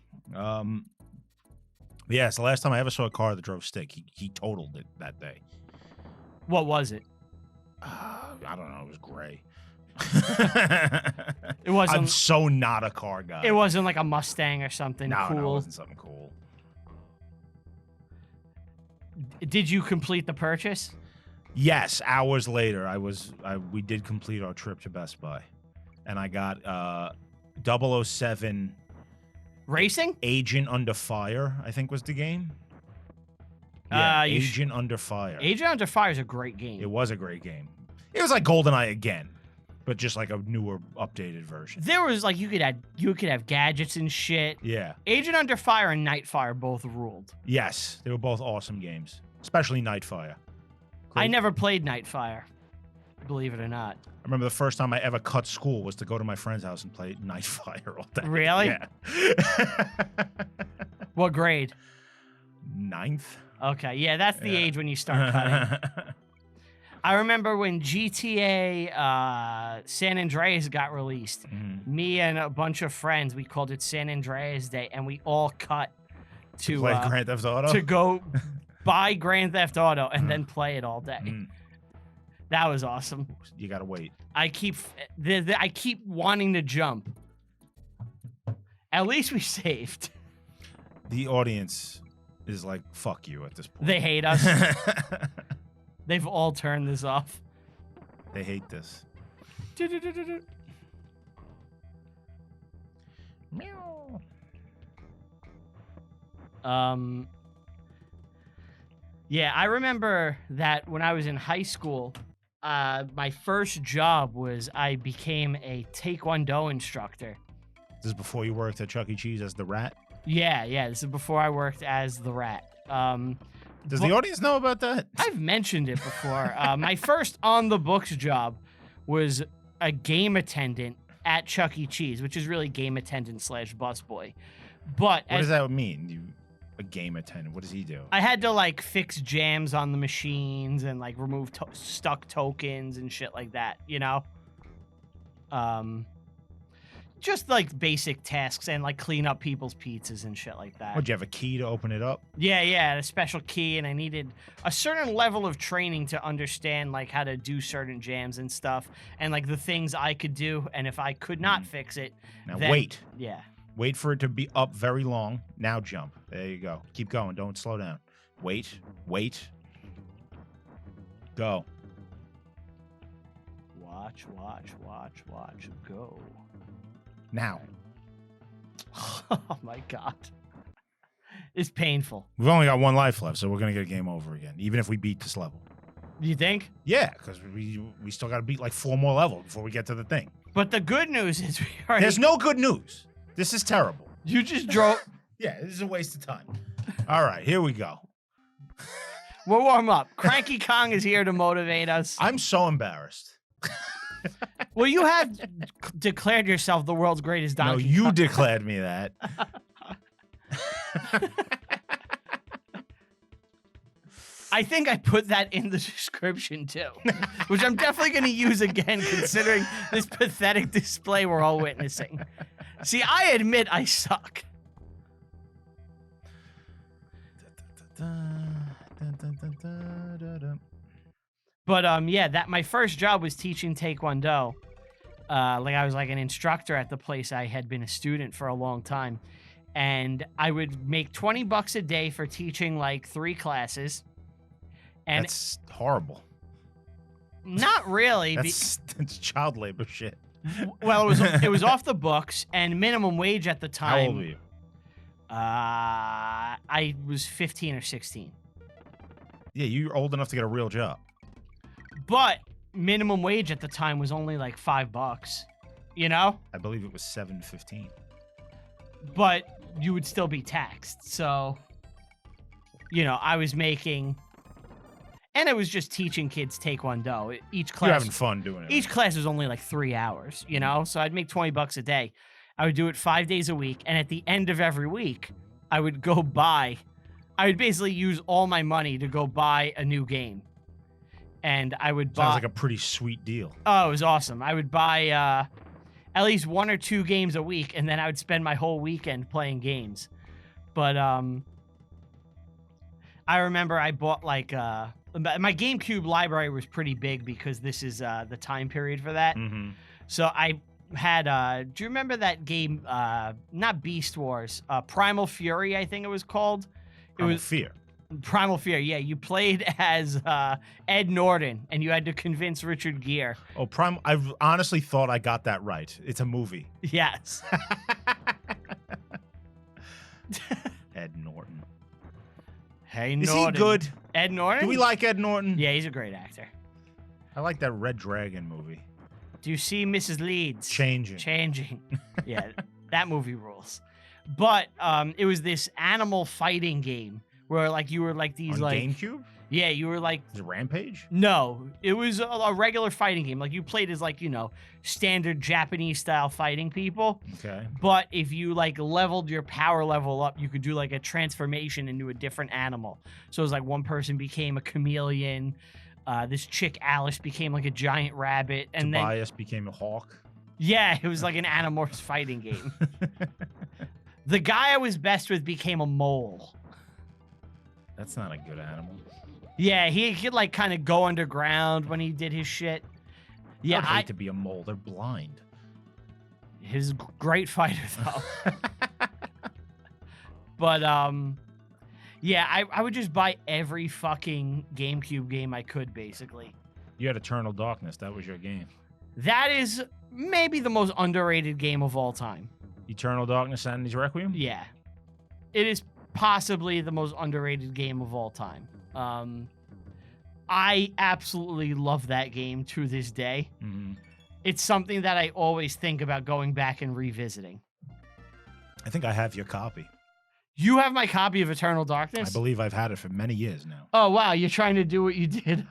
Yeah, it's the last time I ever saw a car that drove stick. He totaled it that day. What was it? I don't know. It was gray. It wasn't. I'm so not a car guy. It wasn't like a Mustang or something no, cool. no, it wasn't something cool. Did you complete the purchase? Yes, hours later, we did complete our trip to Best Buy, and I got 007 Racing? Agent Under Fire, I think was the game. Agent Under Fire. Agent Under Fire is a great game. It was a great game. It was like GoldenEye again, but just like a newer, updated version. There was like you could have gadgets and shit. Yeah. Agent Under Fire and Nightfire both ruled. Yes, they were both awesome games, especially Nightfire. I never played Nightfire, believe it or not. I remember the first time I ever cut school was to go to my friend's house and play Nightfire all day. Really? Yeah. What grade? 9th. Okay, yeah, that's the age when you start cutting. I remember when GTA San Andreas got released. Me and a bunch of friends, we called it San Andreas Day, and we all cut to play Grand Theft Auto? To go buy Grand Theft Auto and then play it all day. That was awesome. You gotta wait. I keep wanting to jump. At least we saved. The audience is like, fuck you at this point. They hate us. They've all turned this off. They hate this. Meow. Yeah, I remember that when I was in high school, my first job was I became a Taekwondo instructor. This is before you worked at Chuck E. Cheese as the Rat? Yeah, this is before I worked as the Rat. Does the audience know about that? I've mentioned it before. My first on-the-books job was a game attendant at Chuck E. Cheese, which is really game attendant / busboy. But what does that mean? A game attendant? What does he do? I had to like fix jams on the machines and like remove stuck tokens and shit like that, you know? Just like basic tasks and like clean up people's pizzas and shit like that. Would you have a key to open it up? Yeah, a special key, and I needed a certain level of training to understand like how to do certain jams and stuff, and like the things I could do, and if I could not fix it, now then, wait. Yeah. Wait for it to be up very long. Now jump. There you go. Keep going. Don't slow down. Wait. Go. Watch. Go. Now. Oh my god. It's painful. We've only got one life left, so we're going to get a game over again, even if we beat this level. You think? Yeah, because we still got to beat like 4 more levels before we get to the thing. But the good news is we already... There's no good news. This is terrible. You just drove... Yeah, this is a waste of time. All right, here we go. We'll warm up. Cranky Kong is here to motivate us. I'm so embarrassed. Well, you have declared yourself the world's greatest Donkey Kong. No, you declared me that. I think I put that in the description too, which I'm definitely going to use again considering this pathetic display we're all witnessing. See, I admit I suck. But yeah, that my first job was teaching Taekwondo. Like I was like an instructor at the place I had been a student for a long time. And I would make $20 a day for teaching like 3 classes. And that's horrible. Not really. That's child labor shit. Well, it was off the books, and minimum wage at the time. How old were you? I was 15 or 16. Yeah, you're old enough to get a real job. But minimum wage at the time was only like $5. You know? I believe it was $7.15. But you would still be taxed. So, you know, I was making... And I was just teaching kids Taekwondo. Each class... You're having fun doing it. Each class was only like 3 hours, you know? So I'd make $20 a day. I would do it 5 days a week. And at the end of every week, I would go buy... I would basically use all my money to go buy a new game. And I would buy... Sounds like a pretty sweet deal. Oh, it was awesome. I would buy at least 1 or 2 games a week, and then I would spend my whole weekend playing games. But I remember I bought like... my GameCube library was pretty big because this is the time period for that. Mm-hmm. So I had... do you remember that game? Not Beast Wars. Primal Fury, I think it was called. Primal Fear. Primal Fear. Yeah, you played as Ed Norton, and you had to convince Richard Gere. Oh, I honestly thought I got that right. It's a movie. Yes. Ed Norton. Hey, Is Norton. he good? Ed Norton? Do we like Ed Norton? Yeah, he's a great actor. I like that Red Dragon movie. Do you see Mrs. Leeds? Changing. Changing. Yeah, that movie rules. But it was this animal fighting game where like you were like these On like GameCube? yeah, you were like Is it Rampage? no, it was a regular fighting game. Like you played as like, you know, standard Japanese style fighting people. Okay. But if you like leveled your power level up, you could do like a transformation into a different animal. So it was like one person became a chameleon. This chick Alice became like a giant rabbit, and Tobias became a hawk. yeah, it was like an Animorphs fighting game. The guy I was best with became a mole. That's not a good animal. Yeah, he could like kind of go underground when he did his shit. Yeah, I'd hate to be a mole. They're blind. he's a great fighter though. But yeah, I would just buy every fucking GameCube game I could, basically. You had Eternal Darkness. That was your game. That is maybe the most underrated game of all time. Eternal Darkness, Sanity's Requiem? Yeah. It is possibly the most underrated game of all time. I absolutely love that game to this day. Mm-hmm. It's something that I always think about going back and revisiting. I think I have your copy. You have my copy of Eternal Darkness? I believe I've had it for many years now. Oh, wow. You're trying to do what you did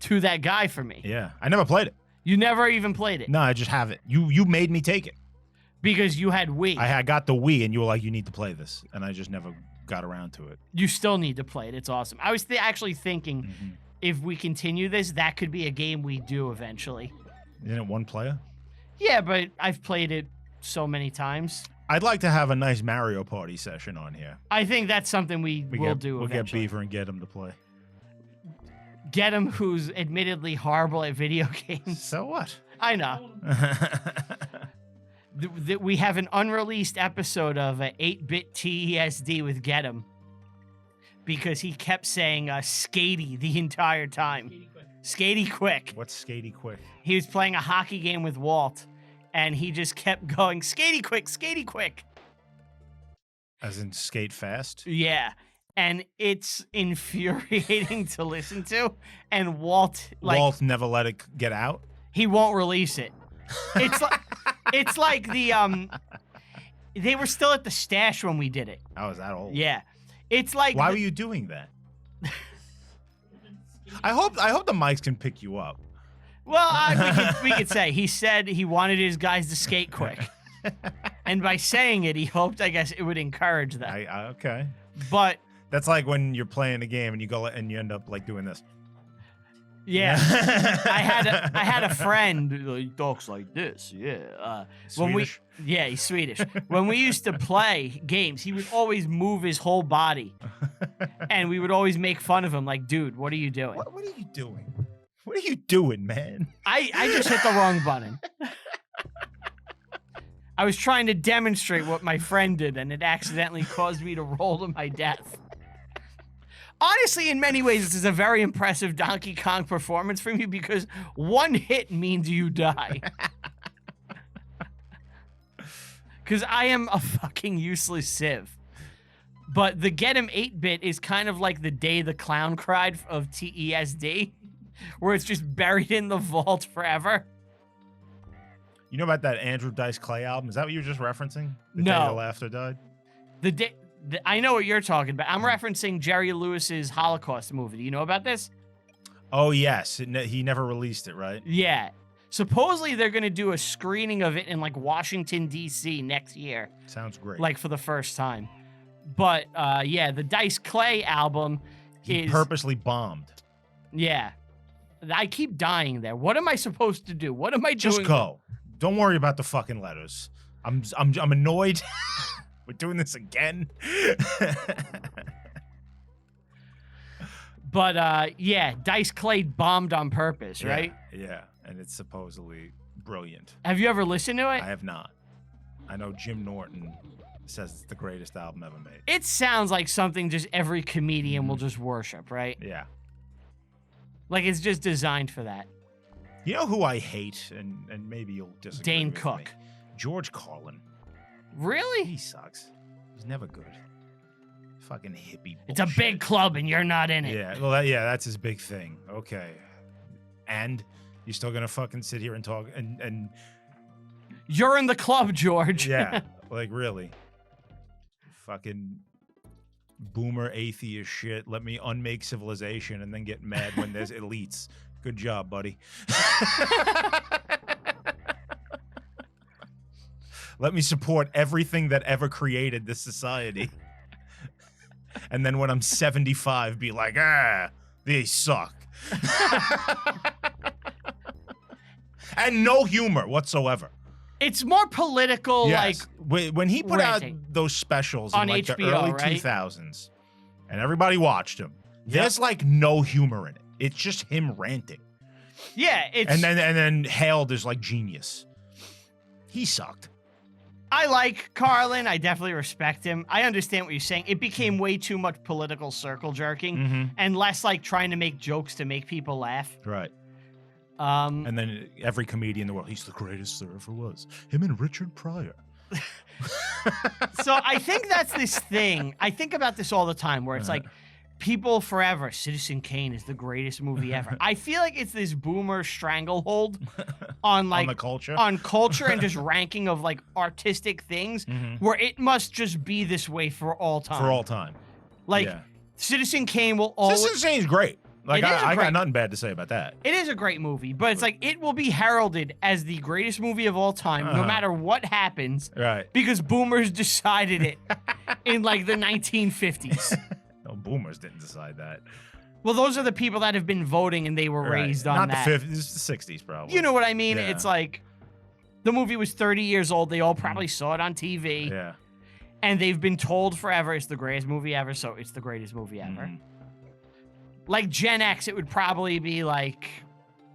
to that guy for me. Yeah. I never played it. You never even played it. No, I just have it. You made me take it. Because you had Wii. I got the Wii, and you were like, you need to play this. And I just never got around to it. You still need to play it. It's awesome. I was actually thinking Mm-hmm. if we continue this, that could be a game we do eventually. Isn't it one player? Yeah, but I've played it so many times. I'd like to have a nice Mario Party session on here. I think that's something we will do We'll eventually. get Beaver and get him to play. Get him, who's admittedly horrible at video games. So what? I know. We have an unreleased episode of 8-Bit TESD with Get Him because he kept saying skatey the entire time. Skatey quick. What's Skatey Quick? He was playing a hockey game with Walt, and he just kept going, skatey quick, skatey quick. As in skate fast? Yeah. And it's infuriating to listen to. And Walt, Walt never let it get out? he won't release it. It's like the they were still at the stash when we did it. How is that old? Yeah. It's like Why were you doing that? I hope the mics can pick you up. well, we could say he said he wanted his guys to skate quick. And by saying it, he hoped, I guess, it would encourage them. Okay. But That's like when you're playing a game and you go and you end up like doing this. yeah, I had a friend who talks like this. Yeah, Swedish? he's Swedish. When we used to play games, he would always move his whole body, and we would always make fun of him. Like, dude, what are you doing? What are you doing? What are you doing, man? I just hit the wrong button. I was trying to demonstrate what my friend did, and it accidentally caused me to roll to my death. Honestly, in many ways, this is a very impressive Donkey Kong performance from you because one hit means you die. Because I am a fucking useless civ. But the Get 'em 8-Bit is kind of like the Day the Clown Cried of TESD, where it's just buried in the vault forever. You know about that Andrew Dice Clay album? Is that what you were just referencing? The No. Day the Laughter Died? I know what you're talking about. I'm referencing Jerry Lewis's Holocaust movie. Do you know about this? Oh, yes. He never released it, right? Yeah. Supposedly they're going to do a screening of it in like Washington, D.C. next year, Sounds great. like for the first time. But yeah, the Dice Clay album he is... purposely bombed. Yeah. I keep dying there. What am I supposed to do? What am I doing? Just go. Don't worry about the fucking letters. I'm annoyed. We're doing this again. But yeah, Dice Clay bombed on purpose, right? Yeah, and it's supposedly brilliant. Have you ever listened to it? I have not. I know Jim Norton says it's the greatest album ever made. It sounds like something just every comedian will just worship, right? Yeah. Like it's just designed for that. You know who I hate, and maybe you'll disagree Dane with Cook. me? George Carlin. Really? He sucks. He's never good. Fucking hippie bullshit. It's a big club and you're not in it. Yeah, well, that's his big thing. Okay. And you're still gonna fucking sit here and talk and You're in the club, George. yeah, like really. Fucking boomer atheist shit. Let me unmake civilization and then get mad when there's elites. Good job, buddy. Let me support everything that ever created this society. And then when I'm 75, be like, they suck. And no humor whatsoever. It's more political, Yes. When he put ranting. out those specials On in like the HBO, early right? 2000s, and everybody watched them, there's like no humor in it. It's just him ranting, yeah, it's and then hailed as like genius. He sucked. I like Carlin. I definitely respect him. I understand what you're saying. It became way too much political circle jerking Mm-hmm. and less like trying to make jokes to make people laugh. Right. Um, And then every comedian in the world, he's the greatest there ever was. Him and Richard Pryor. so I think that's this thing. I think about this all the time where it's like people forever, Citizen Kane is the greatest movie ever. I feel like it's this boomer stranglehold on like on the culture. on culture and just ranking of like artistic things Mhm. where it must just be this way for all time. For all time. Like yeah. Citizen Kane will always Citizen Kane's great. Like, It is a I great- got nothing bad to say about that. It is a great movie, but it's like it will be heralded as the greatest movie of all time, no Uh-huh. matter what happens, Right. because boomers decided it in like the 1950s. No, boomers didn't decide that. Well, those are the people that have been voting and they were Right. raised on Not that. the 50s, it's the 60s, probably. You know what I mean? Yeah. It's like the movie was 30 years old. They all probably saw it on TV, Yeah. and they've been told forever it's the greatest movie ever, so it's the greatest movie ever. Mhm. Like Gen X, it would probably be like,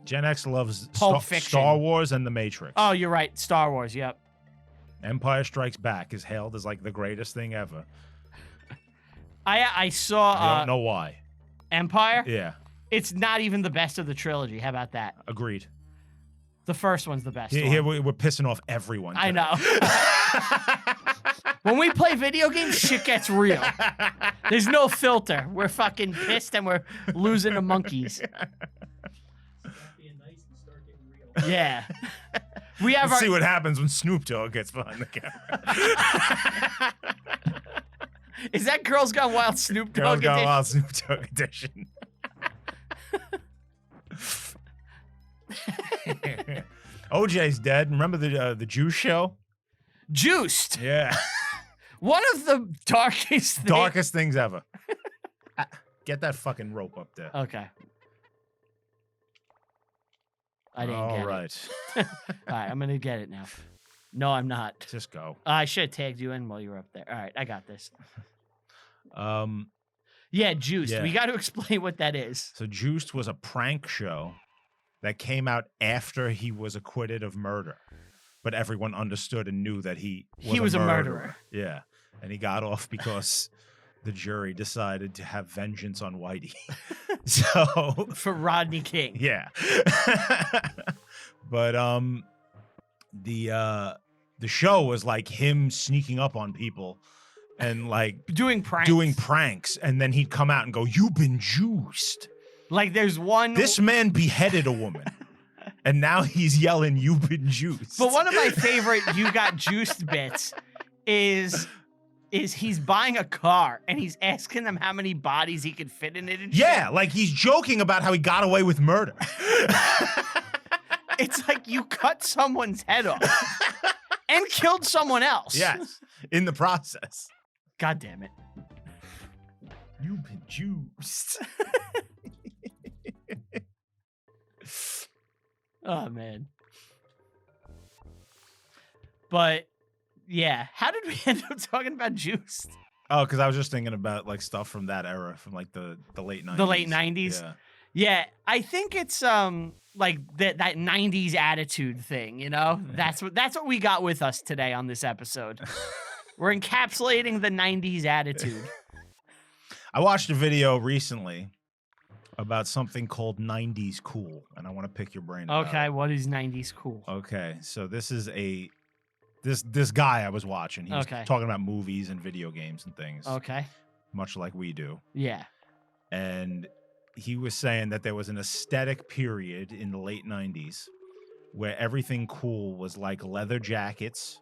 Gen X loves Pulp Fiction. Star Wars and The Matrix. oh, you're right, Star Wars, yep. Empire Strikes Back is hailed as like the greatest thing ever. I I saw don't know why. Empire. Yeah. It's not even the best of the trilogy. How about that? Agreed. The first one's the best Here one. we're pissing off everyone. I today. When we play video games, shit gets real. There's no filter. We're fucking pissed and we're losing to monkeys. Being nice and start getting real. Yeah. We have Let's our see what happens when Snoop Dogg gets behind the camera. Is that Girls Gone Wild Snoop Girls Dogg Gone edition? Wild Snoop Dogg edition. OJ's dead. Remember the Juice show? Juiced. Yeah. One of the darkest things. Darkest things ever. Get that fucking rope up there. Okay. I didn't All get it. right. All right, I'm gonna get it now. No, I'm not. Just go. I should have tagged you in while you were up there. All right, I got this. Um, Yeah, Juiced. Yeah. We got to explain what that is. so Juiced was a prank show that came out after he was acquitted of murder. But everyone understood and knew that he was a murderer. murderer. Yeah. And he got off because the jury decided to have vengeance on Whitey. So For Rodney King. yeah. But the show was like him sneaking up on people and like Doing pranks. doing pranks, and then he'd come out and go, "You've been juiced. Like there's one. This man beheaded a woman." And now he's yelling, "You've been juiced." But one of my favorite "You Got Juiced" bits is he's buying a car and he's asking them how many bodies he could fit in it. And yeah, like he's joking about how he got away with murder. shit. It's like you cut someone's head off and killed someone else. Yes, in the process. God damn it. You've been juiced. Oh man. But yeah, how did we end up talking about Juiced? Oh, because I was just thinking about like stuff from that era, from like the late 90s. The late 90s? Yeah. Yeah, I think it's like that 90s attitude thing, you know? That's what we got with us today on this episode. We're encapsulating the 90s attitude. I watched a video recently about something called 90s cool, and I want to pick your brain about Okay, it. what is 90s cool? Okay, so this is this guy I was watching. He was Okay. talking about movies and video games and things, Okay. much like we do. Yeah. And he was saying that there was an aesthetic period in the late 90s where everything cool was like leather jackets,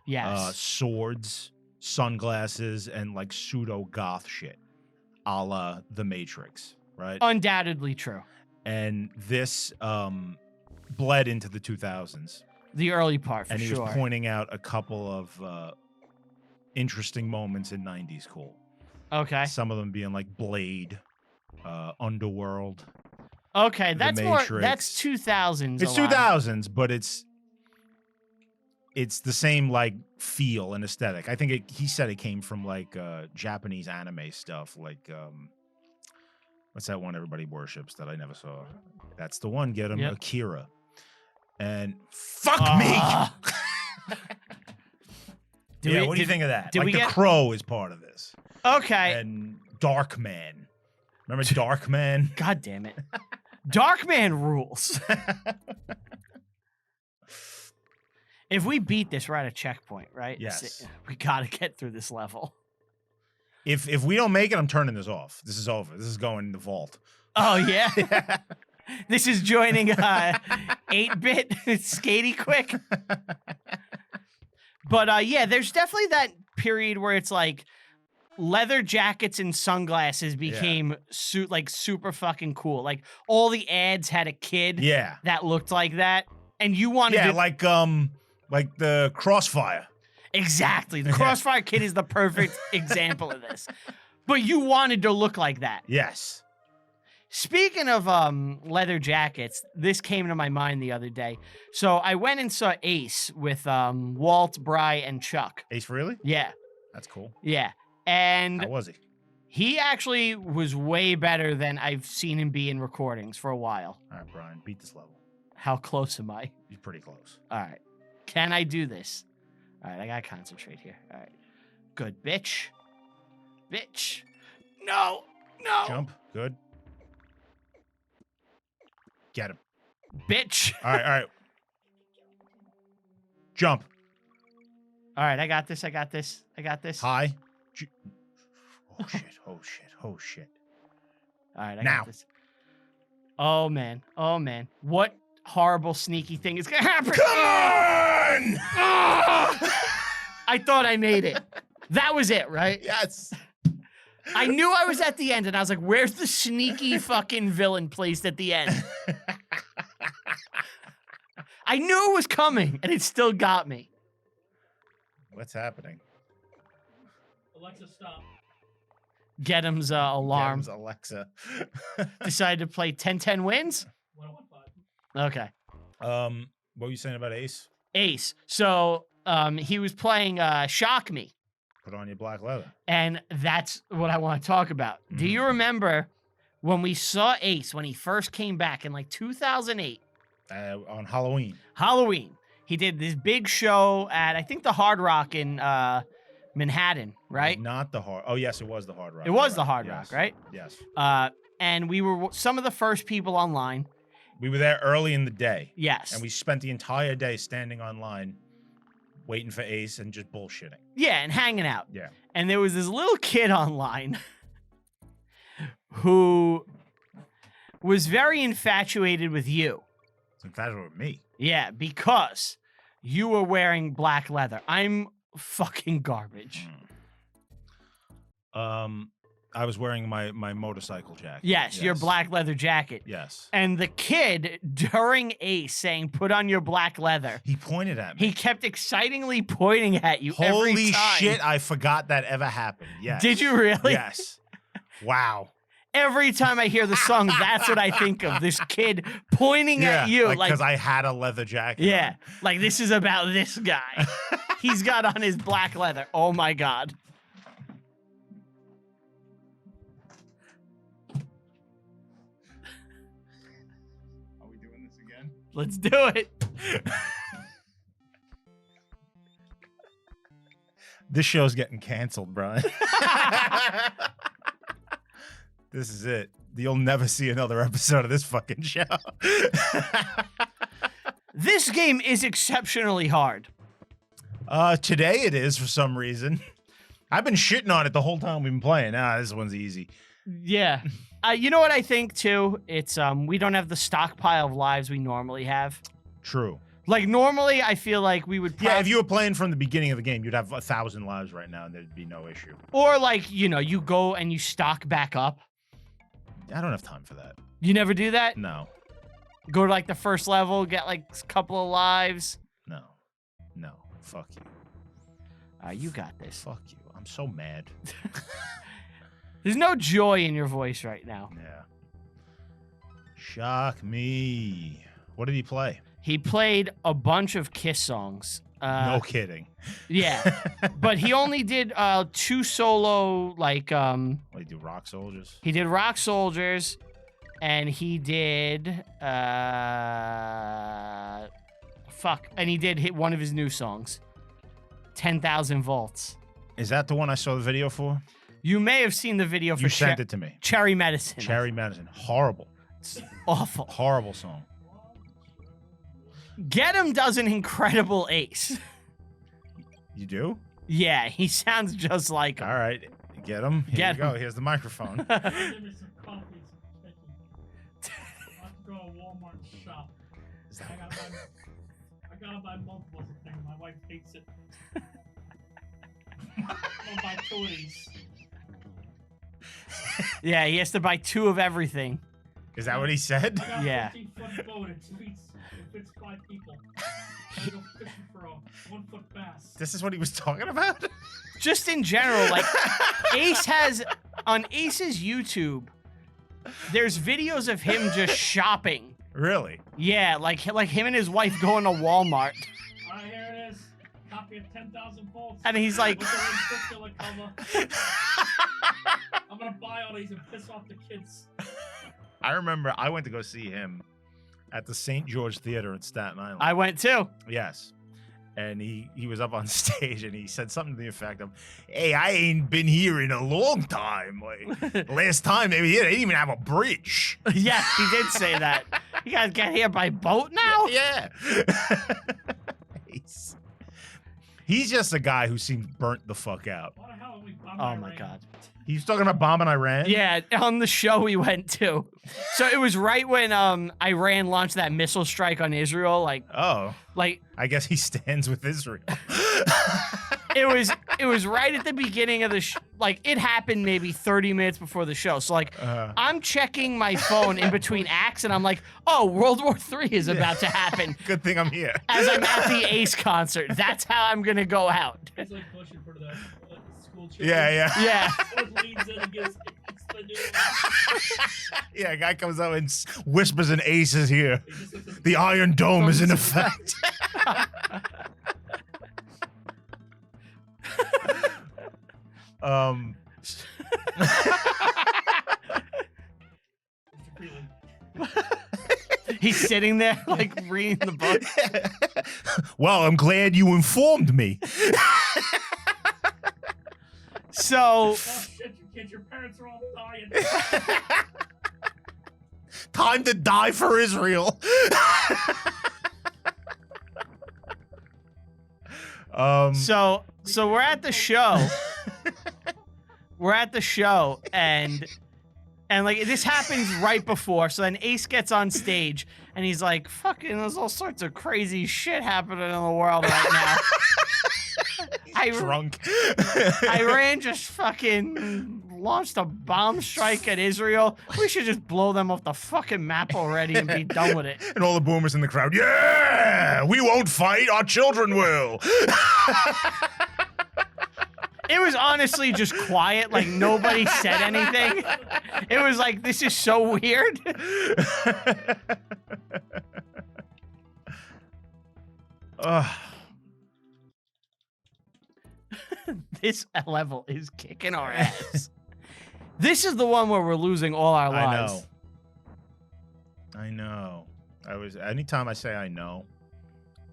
Yes. swords, sunglasses, and like pseudo goth shit, a la The Matrix, right? Undoubtedly true. And this bled into the 2000s. The early part, for And he sure. was pointing out a couple of interesting moments in 90s cool. Okay. Some of them being like Blade, Underworld. Okay, The that's Matrix. 2000s. It's a lot. 2000s, but it's the same like feel and aesthetic. I think he said it came from like Japanese anime stuff, like what's that one everybody worships that I never saw? That's the one. Get him, Yep. Akira. And fuck Ah. me. Did Yeah, we- what do you did- think of that? did Like we the get- Crow is part of this, Okay. and Darkman. Remember Darkman? God damn it. Darkman rules. If we beat this, we're at a checkpoint, right? Yes. We gotta get through this level. If we don't make it, I'm turning this off. This is over. This is going in the vault. Oh yeah. This is joining 8-bit skatey quick. But yeah, there's definitely that period where it's like leather jackets and sunglasses became super fucking cool. Like all the ads had a kid Yeah. that looked like that, and you wanted Yeah, to like the Crossfire. exactly. The Yeah. Crossfire Kid is the perfect example of this. But you wanted to look like that. Yes. Speaking of leather jackets, this came to my mind the other day. So I went and saw Ace with Walt, Bry, and Chuck. Ace Frehley? Yeah, That's cool. yeah. And How was he? he actually was way better than I've seen him be in recordings for a while. All right, Brian, beat this level. How close am I? You're pretty close. All right. Can I do this? All right, I gotta concentrate here. All right. Good, bitch. Bitch. No, no. Jump. Good. Get him. Bitch. All right. Jump. All right, I got this. I got this. I got this. High. Oh shit. Oh shit. Oh shit. All right, I Now. got this. Oh man. Oh man. What horrible sneaky thing is gonna happen? Come on! I thought I made it. That was it, right? Yes. I knew I was at the end, and I was like, "Where's the sneaky fucking villain placed at the end?" I knew it was coming, and it still got me. What's happening? Alexa, stop. Get him's alarm. Games Alexa. Decided to play 10-10 wins. 115. Okay. What were you saying about Ace? Ace. So he was playing Shock Me. Put on your black leather. And that's what I want to talk about. Do you remember when we saw Ace when he first came back in like 2008? On Halloween. Halloween. He did this big show at, I think, the Hard Rock in Manhattan, right? Not the Hard. Oh yes, it was the Hard Rock. It was You're the right. Hard Yes. Rock, right? Yes. And we were some of the first people online. We were there early in the day, Yes. and we spent the entire day standing online, waiting for Ace and just bullshitting. Yeah, and hanging out. Yeah. And there was this little kid online who was very infatuated with you. It's infatuated with me. Yeah, because you were wearing black leather. I'm fucking garbage. I was wearing my motorcycle jacket. Yes, your black leather jacket. Yes. And the kid during Ace saying, "Put on your black leather." He pointed at me. He kept excitingly pointing at you every Holy time. shit! I forgot that ever happened. Yes. Did you really? Yes. Wow. Every time I hear the song, that's what I think of. This kid pointing at you. Like, because I had a leather jacket. yeah, like this is about this guy. He's got on his black leather. Oh my God. Let's do it. This show's getting canceled, Brian. This is it. You'll never see another episode of this fucking show. This game is exceptionally hard. Today it is for some reason. I've been shitting on it the whole time we've been playing. This one's easy. Yeah. You know what I think too? It's we don't have the stockpile of lives we normally have. True. Like normally, I feel like we would. Yeah, if you were playing from the beginning of the game, you'd have 1,000 lives right now, and there'd be no issue. Or like you go and you stock back up. I don't have time for that. You never do that. No, Go to like the first level, get like a couple of lives. no. Fuck you. You got this. Fuck you. I'm so mad. There's no joy in your voice right now. Yeah. Shock me. What did he play? He played a bunch of Kiss songs. No kidding. Yeah, but he only did 2 solo like What did he do? Rock Soldiers? he did Rock Soldiers, and he did and he did hit one of his new songs, 10,000 Volts. Is that the one I saw the video for? You may have seen the video for You sent it to me. Cherry Medicine. Cherry Medicine. Horrible. It's awful. Horrible song. Get Him does an incredible Ace. You do? Yeah, he sounds just like him. All right. Get him. Here Get you go. him. Here's the microphone. Give me some coffee and some chicken. I have to go to Walmart and shop. I gotta buy multiples of things. My wife hates it. I'll buy 2 of these. Yeah, he has to buy 2 of everything. Is that what he said? I got Yeah. a 15-foot boat. It fits 5 people. I go fishing for a 1-foot bass. This is what he was talking about? Just in general, like Ace has on Ace's YouTube, there's videos of him just shopping. Really? Yeah, like him and his wife going to Walmart, Alright, here it is. Copy of 10,000 volts. and he's like, With the red circular cover. I'm gonna buy all these and piss off the kids. I remember I went to go see him at the St. George Theater in Staten Island. I went too. Yes. And he was up on stage and he said something to the effect of, "Hey, I ain't been here in a long time. Like, last time they were here, they didn't even have a bridge." Yeah, he did say that. You guys get here by boat now? Yeah. He's just a guy who seems burnt the fuck out. Why the hell are we Oh my god. He's talking about bombing Iran? Yeah, on the show we went to. So it was right when Iran launched that missile strike on Israel. Like Oh, I guess he stands with Israel. it was right at the beginning of the like it happened maybe 30 minutes before the show. So like I'm checking my phone in between acts and I'm like, oh, World War III is about to happen Good thing I'm here. as I'm at the Ace concert. That's how I'm gonna go out. He's like pushing for the school children. Yeah. Yeah. Someone leans in and gets the new Yeah, a guy comes out and whispers an Ace is here. He just looks at The Iron Dome is in effect. Mr. Freeland. He's sitting there like reading the book. Well, I'm glad you informed me. So Oh shit, you kids, your parents are all dying. Time to die for Israel. So we're at the show. We're at the show and like this happens right before. So then Ace gets on stage and he's like, fucking there's all sorts of crazy shit happening in the world right now. drunk. Iran just fucking launched a bomb strike at Israel. We should just blow them off the fucking map already and be done with it. And all the boomers in the crowd, yeah, we won't fight, our children will. It was honestly just quiet, like nobody said anything. It was like, this is so weird. This level is kicking our ass. This is the one where we're losing all our lives. I know. Anytime I say I know,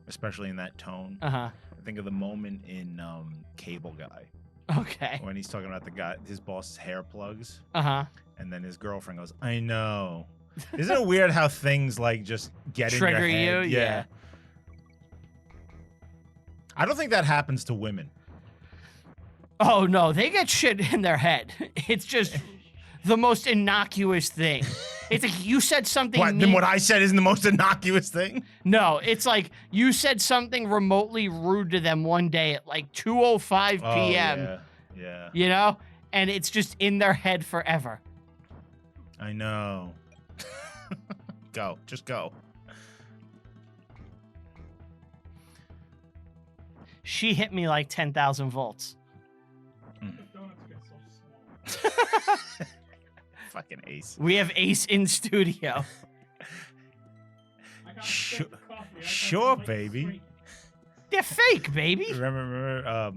especially in that tone, Uh-huh. I think of the moment in Cable Guy Okay. when he's talking about the guy, his boss's hair plugs, Uh-huh. and then his girlfriend goes, "I know." Isn't it weird how things like just get Trigger in your head? you? Yeah. I don't think that happens to women. Oh no, they get shit in their head. It's just the most innocuous thing. It's like you said something What? Then mean- what I said isn't the most innocuous thing? No, it's like you said something remotely rude to them one day at like 2:05 p.m. Oh, yeah. You know? And it's just in their head forever. I know. Go. Just go. She hit me like 10,000 volts. The donuts get so small. Fucking ace. We have Ace in studio. I got Sure- the coffee. I got sure, the light baby. straight. They're fake, baby. Remember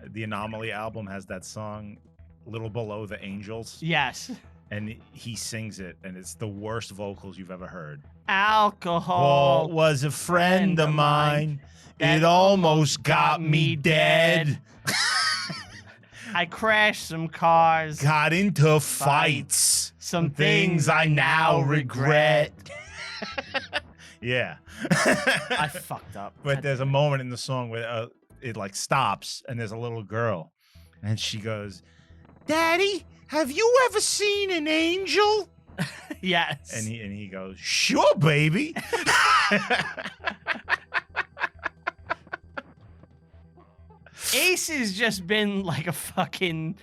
the Anomaly album has that song Little Below the Angels, Yes. and he sings it, and it's the worst vocals you've ever heard. Alcohol. Paul was a friend of mine. that It almost got me dead. I crashed some cars. Got into fights. Some Things I now regret. Yeah. I fucked up. But there's a moment in the song where it like stops and there's a little girl and she goes, "Daddy, have you ever seen an angel?" Yes. And he goes, "Sure, baby." Ace has just been like a fucking,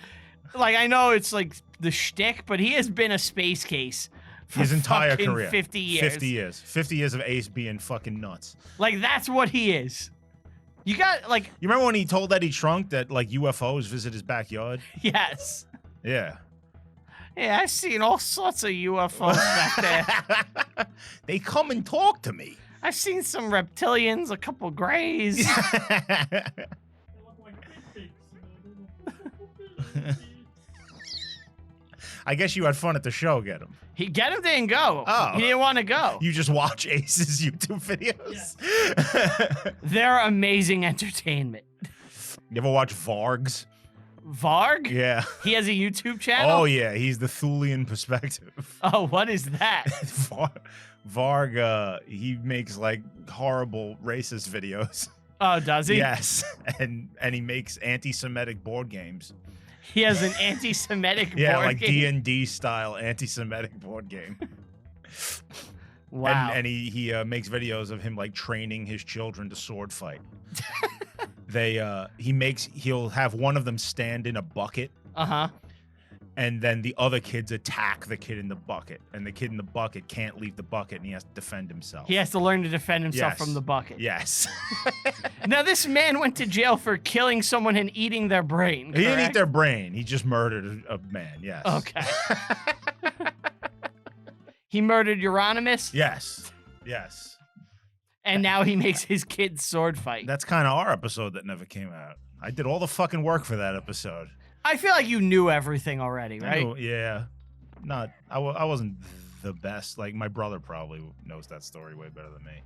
like, I know it's like the shtick, but he has been a space case for His entire fucking career. 50 years. 50 years. 50 years of Ace being fucking nuts. Like, that's what he is. You got, like, You remember when he told Eddie Trunk that like UFOs visit his backyard? yes. Yeah. Yeah, I've seen all sorts of UFOs back there. They come and talk to me. I've seen some reptilians, a couple grays. They look like big pigs. I guess you had fun at the show, get him. He get him didn't go. Oh. He didn't want to go. You just watch Ace's YouTube videos. They're amazing entertainment. You ever watch Vargs? Varg? Yeah. He has a YouTube channel? Oh yeah, he's the Thulian perspective. Oh, what is that? Varg, he makes like horrible racist videos. Oh, does he? Yes, and he makes anti-Semitic board games. He has an anti-Semitic Yeah, board like game. D&D style anti-Semitic board game. Wow. And he makes videos of him like training his children to sword fight. He'll have one of them stand in a bucket, Uh-huh. and then the other kids attack the kid in the bucket, and the kid in the bucket can't leave the bucket, and he has to defend himself. He has to learn to defend himself Yes. from the bucket. Yes. Now, this man went to jail for killing someone and eating their brain. He didn't eat correct? their brain. He just murdered a man. Yes. Okay. He murdered Euronymous, Yes. Yes. and now he makes his kids sword fight. That's kind of our episode that never came out. I did all the fucking work for that episode. I feel like you knew everything already, I right? knew- yeah. I wasn't the best. Like, my brother probably knows that story way better than me.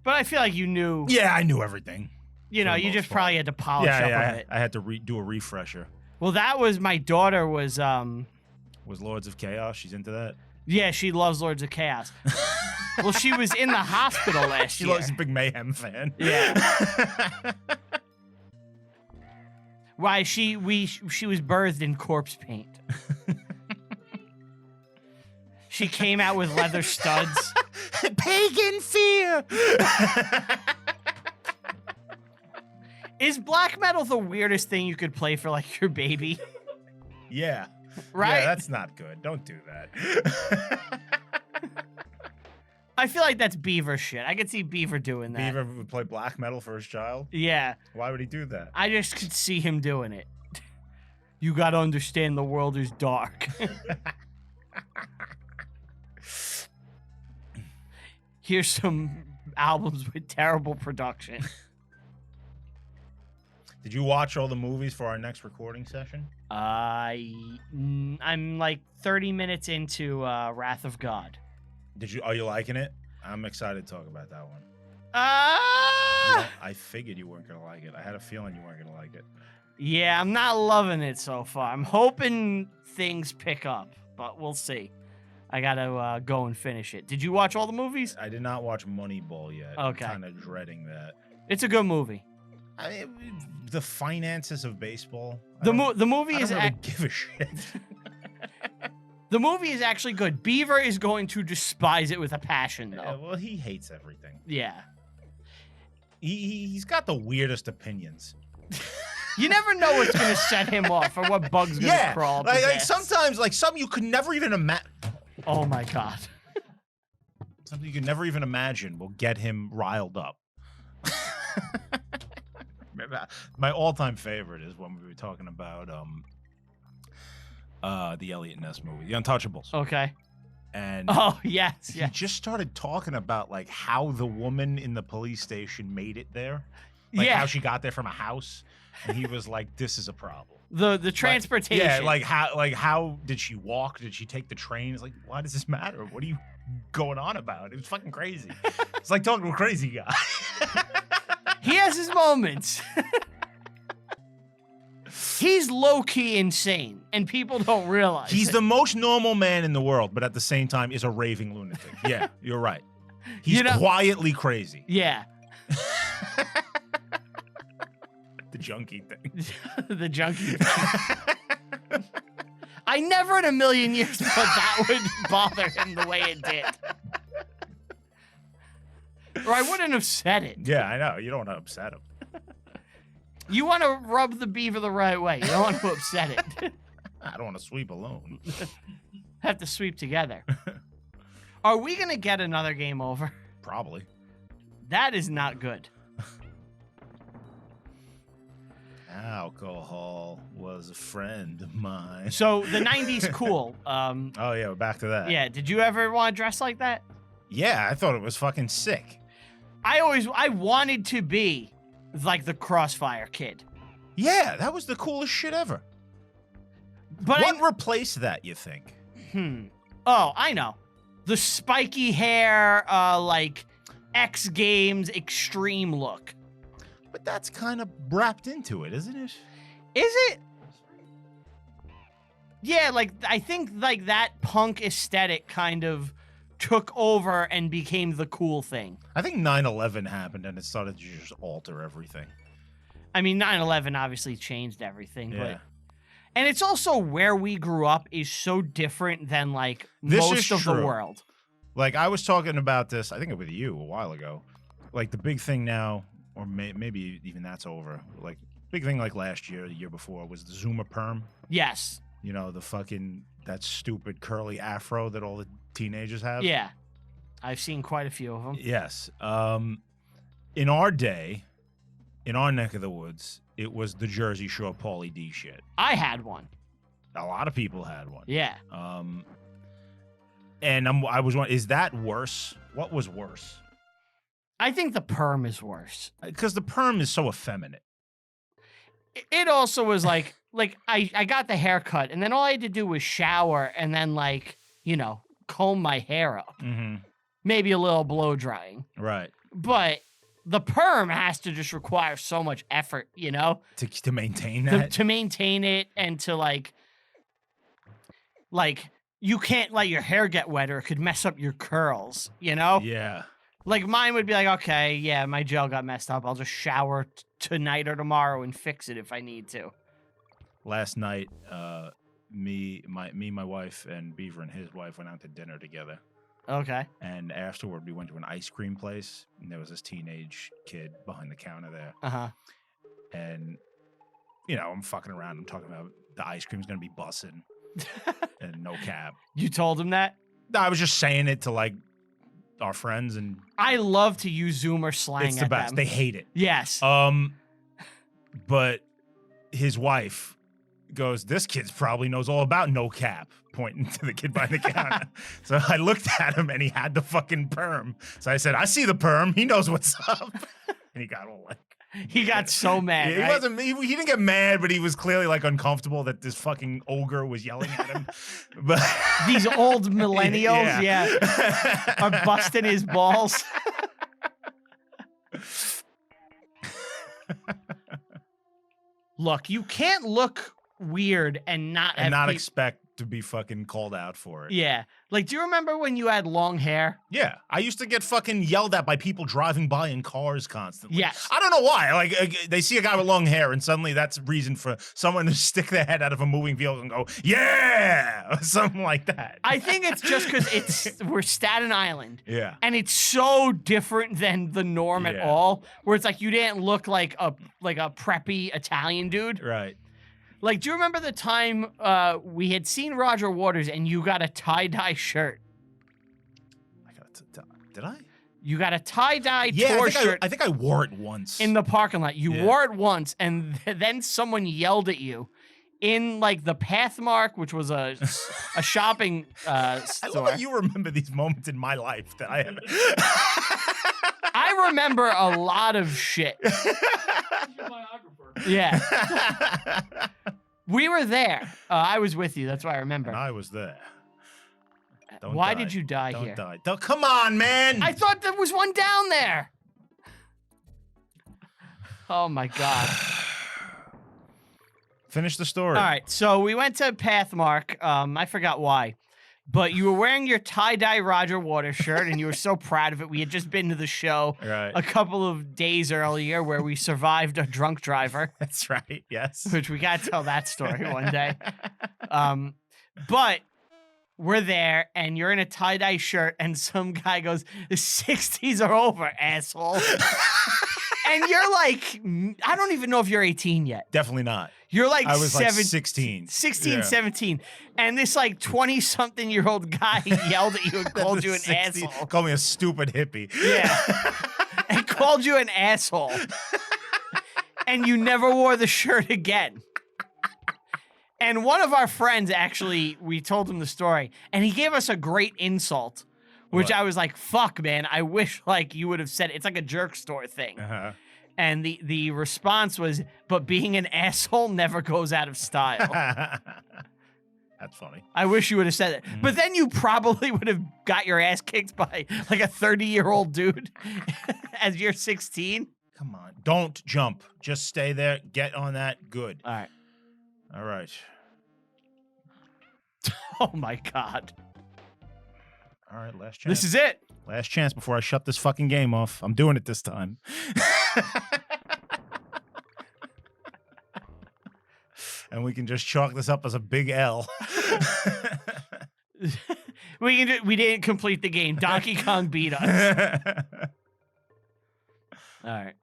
But I feel like you knew, Yeah, I knew everything. you know, for the you most just part. probably had to polish up Yeah, on it. I had to do a refresher. Well, that was, my daughter was, Was Lords of Chaos? She's into that? yeah, she loves Lords of Chaos. Well, she was in the hospital last She year. loves a big Mayhem fan. Yeah. Why she was birthed in corpse paint. She came out with leather studs. Pagan fear. Is black metal the weirdest thing you could play for like your baby? Yeah. Right? Yeah, that's not good. Don't do that. I feel like that's Beaver shit. I could see Beaver doing that. Beaver would play black metal for his child. Yeah. Why would he do that? I just could see him doing it. You gotta understand the world is dark. Here's some albums with terrible production. Did you watch all the movies for our next recording session? I'm like 30 minutes into Wrath of God. Are you liking it? I'm excited to talk about that one. Ah! I figured you weren't gonna like it. I had a feeling you weren't gonna like it. Yeah, I'm not loving it so far. I'm hoping things pick up, but we'll see. I gotta go and finish it. Did you watch all the movies? I did not watch Moneyball yet. Okay. I'm kind of dreading that. It's a good movie. I mean, the finances of baseball. The movie I is don't really give a shit. the movie is actually good. Beaver is going to despise it with a passion, Yeah, though. well, he hates everything. Yeah. He's got the weirdest opinions. You never know what's gonna set him off or what bug's gonna crawl. up his like ass. sometimes, like some you could never even imagine. Oh my god. Something you could never even imagine will get him riled up. My all-time favorite is when we were talking about the Elliot Ness movie, The Untouchables. Okay. And Oh yes, he yes. just started talking about like how the woman in the police station made it there. Like Yeah. how she got there from a house. And he was like, this is a problem. The transportation. Yeah, like how did she walk? Did she take the train? It's like, why does this matter? What are you going on about? It was fucking crazy. It's like talking to a crazy guy. He has his moments. He's low-key insane, and people don't realize He's it. the most normal man in the world, but at the same time is a raving lunatic. Yeah, you're right. He's You know- quietly crazy. Yeah. The junkie thing. The junkie. I never in a million years thought that would bother him the way it did. Or I wouldn't have said it. Yeah, I know. You don't want to upset him. You want to rub the beaver the right way. You don't want to upset it. I don't want to sweep alone. Have to sweep together. Are we going to get another game over? Probably. That is not good. Alcohol was a friend of mine. So the 90s cool. Oh, yeah, we're back to that. Yeah, did you ever want to dress like that? Yeah, I thought it was fucking sick. I wanted to be like the Crossfire kid. Yeah, that was the coolest shit ever. But What replaced that, you think? Oh, I know. The spiky hair, like X Games extreme look. But that's kind of wrapped into it, isn't it? Is it? Yeah, like I think like that punk aesthetic kind of took over and became the cool thing. I think 9/11 happened and it started to just alter everything. I mean, 9/11 obviously changed everything, Yeah. but and it's also where we grew up is so different than like This is most of the true. world. Like, I was talking about this, I think with you a while ago. Like, the big thing now, or maybe even that's over. Like, big thing like last year, the year before, was the Zuma perm. Yes. You know, that stupid curly afro that all the teenagers have. Yeah. I've seen quite a few of them. Yes. In our day, in our neck of the woods, it was the Jersey Shore Pauly D shit. I had one. A lot of people had one. Yeah. And I was wondering, is that worse? What was worse? I think the perm is worse. Because the perm is so effeminate. It also was like I got the haircut and then all I had to do was shower and then like, comb my hair up. Mm-hmm. Maybe a little blow drying. Right. But the perm has to just require so much effort, To maintain to, that. to maintain it and to like you can't let your hair get wet or it could mess up your curls, Yeah. Like mine would be like, okay, yeah, my gel got messed up. I'll just shower tonight or tomorrow and fix it if I need to. Last night, me, my wife, and Beaver and his wife went out to dinner together. Okay. And afterward, we went to an ice cream place, and there was this teenage kid behind the counter there. Uh-huh. And, I'm fucking around. I'm talking about the ice cream's going to be bussin' and no cap. You told him that? No, I was just saying it to, like, our friends, and I love to use Zoomer slang it's the at best. them. They hate it. Yes. But his wife goes, this kid's probably knows all about no cap, pointing to the kid behind the counter. So I looked at him and he had the fucking perm. So I said, I see the perm. He knows what's up. And he got all like, He got so mad. He right? wasn't. He didn't get mad, but he was clearly like uncomfortable that this fucking ogre was yelling at him. But These old millennials, yeah, are busting his balls. Look, you can't look weird and not and have not peop- expect to be fucking called out for it. Yeah, like, do you remember when you had long hair? Yeah, I used to get fucking yelled at by people driving by in cars constantly. Yes. I don't know why. Like they see a guy with long hair, and suddenly that's a reason for someone to stick their head out of a moving vehicle and go, "Yeah," or something like that. I think it's just because we're Staten Island. Yeah. And it's so different than the norm at Yeah. all, where it's like you didn't look like a preppy Italian dude. Right. Like, do you remember the time we had seen Roger Waters and you got a tie-dye shirt? Did I? You got a tie-dye Yeah, tour I shirt think I wore it once. in the parking lot. You Yeah. wore it once, and then someone yelled at you in like the Pathmark, which was a shopping I store. love how you remember these moments in my life that I have. I remember a lot of shit. He's your biographer. Yeah. We were there. I was with you. That's why I remember. And I was there. Don't Why die. did you die Don't here? die. Come on, man. I thought there was one down there. Oh my god. Finish the story. All right, so we went to Pathmark. I forgot why. But you were wearing your tie-dye Roger Waters shirt, and you were so proud of it. We had just been to the show Right. a couple of days earlier where we survived a drunk driver, That's right. Yes. which we got to tell that story one day. But we're there, and you're in a tie-dye shirt, and some guy goes, "The 60s are over, asshole." And you're like, I don't even know if you're 18 yet. Definitely not. You're like I was like 16, 16. Yeah. 17. And this like 20-something-year-old guy yelled at you and called you an 60 asshole. Called me a stupid hippie. Yeah. And called you an asshole. And you never wore the shirt again. And one of our friends, actually, we told him the story, and he gave us a great insult, which What? I was like, fuck, man, I wish like you would have said it. It's like a jerk store thing. Uh-huh. And the response was, but being an asshole never goes out of style. That's funny. I wish you would have said it. Mm-hmm. But then you probably would have got your ass kicked by like a 30-year-old dude as you're 16. Come on. Don't jump. Just stay there. Get on that. Good. All right. All right. Oh my God. All right. Last chance. This is it. Last chance before I shut this fucking game off. I'm doing it this time. And we can just chalk this up as a big L. We didn't complete the game. Donkey Kong beat us. All right.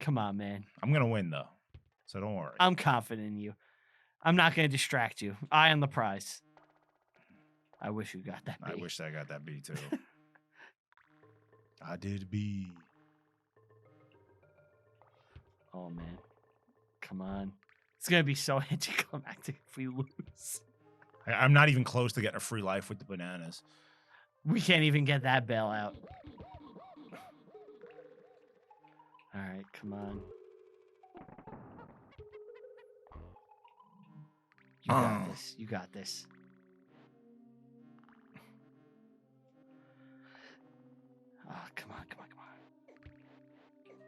Come on, man. I'm going to win, though. So don't worry. I'm confident in you. I'm not going to distract you. I am the prize. I wish you got that I B. wish I got that B, too. I did B. Oh, man. Come on. It's going to be so anticlimactic if we lose. I'm not even close to getting a free life with the bananas. We can't even get that bailout. All right, come on. You got this. You got this. Oh, come on, come on, come on.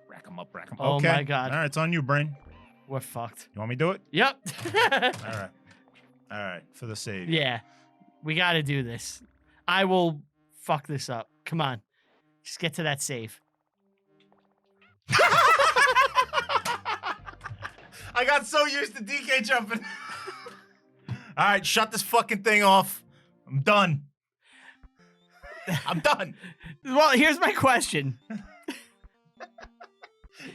Rack 'em up, rack 'em up. Oh Okay. my God. All right, it's on you, brain. We're fucked. You want me to do it? Yep. All right. All right, for the save. Yeah. We got to do this. I will fuck this up. Come on. Just get to that save. I got so used to DK jumping. All right, shut this fucking thing off. I'm done. I'm done. Well, here's my question.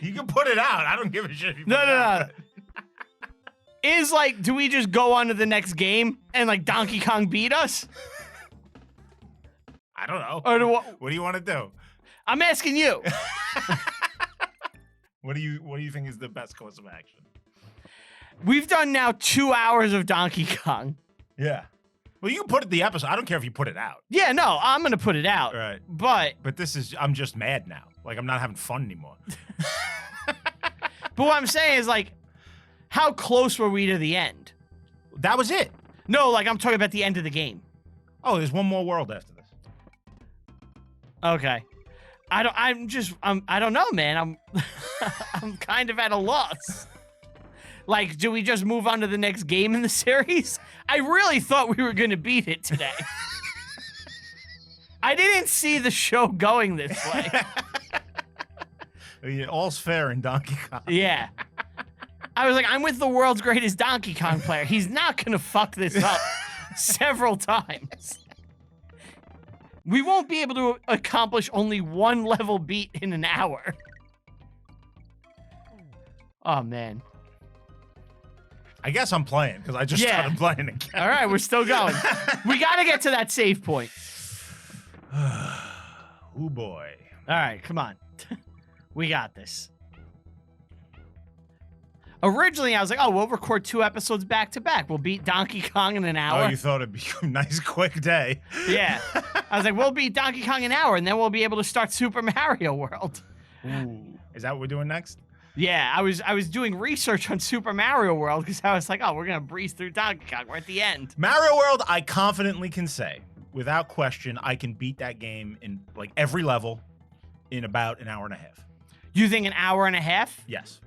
You can put it out. I don't give a shit if you No, put it no, out. no. Is like, do we just go on to the next game and like Donkey Kong beat us? I don't know. Or do What do you want to do? I'm asking you. What do you think is the best course of action? We've done now 2 hours of Donkey Kong. Yeah. Well, you can put it the episode. I don't care if you put it out. Yeah, no, I'm gonna put it out. Right. But But I'm just mad now. Like, I'm not having fun anymore. But what I'm saying is, like, how close were we to the end? That was it. No, like, I'm talking about the end of the game. Oh, there's one more world after this. Okay. I don't know, man. I'm I'm kind of at a loss. Like, do we just move on to the next game in the series? I really thought we were going to beat it today. I didn't see the show going this way. I mean, all's fair in Donkey Kong. Yeah. I was like, I'm with the world's greatest Donkey Kong player. He's not going to fuck this up several times. We won't be able to accomplish only one level beat in an hour. Oh, man. I guess I'm playing because I just Yeah. started playing again. All right, we're still going. We got to get to that save point. Oh boy. All right, come on. We got this. Originally, I was like, oh, we'll record 2 episodes back to back. We'll beat Donkey Kong in an hour. Oh, you thought it'd be a nice quick day. Yeah. I was like, we'll beat Donkey Kong an hour, and then we'll be able to start Super Mario World. Ooh. Is that what we're doing next? Yeah, I was doing research on Super Mario World because I was like, oh, we're going to breeze through Donkey Kong. We're at the end. Mario World, I confidently can say, without question, I can beat that game in like every level in about an hour and a half. You think an hour and a half? Yes.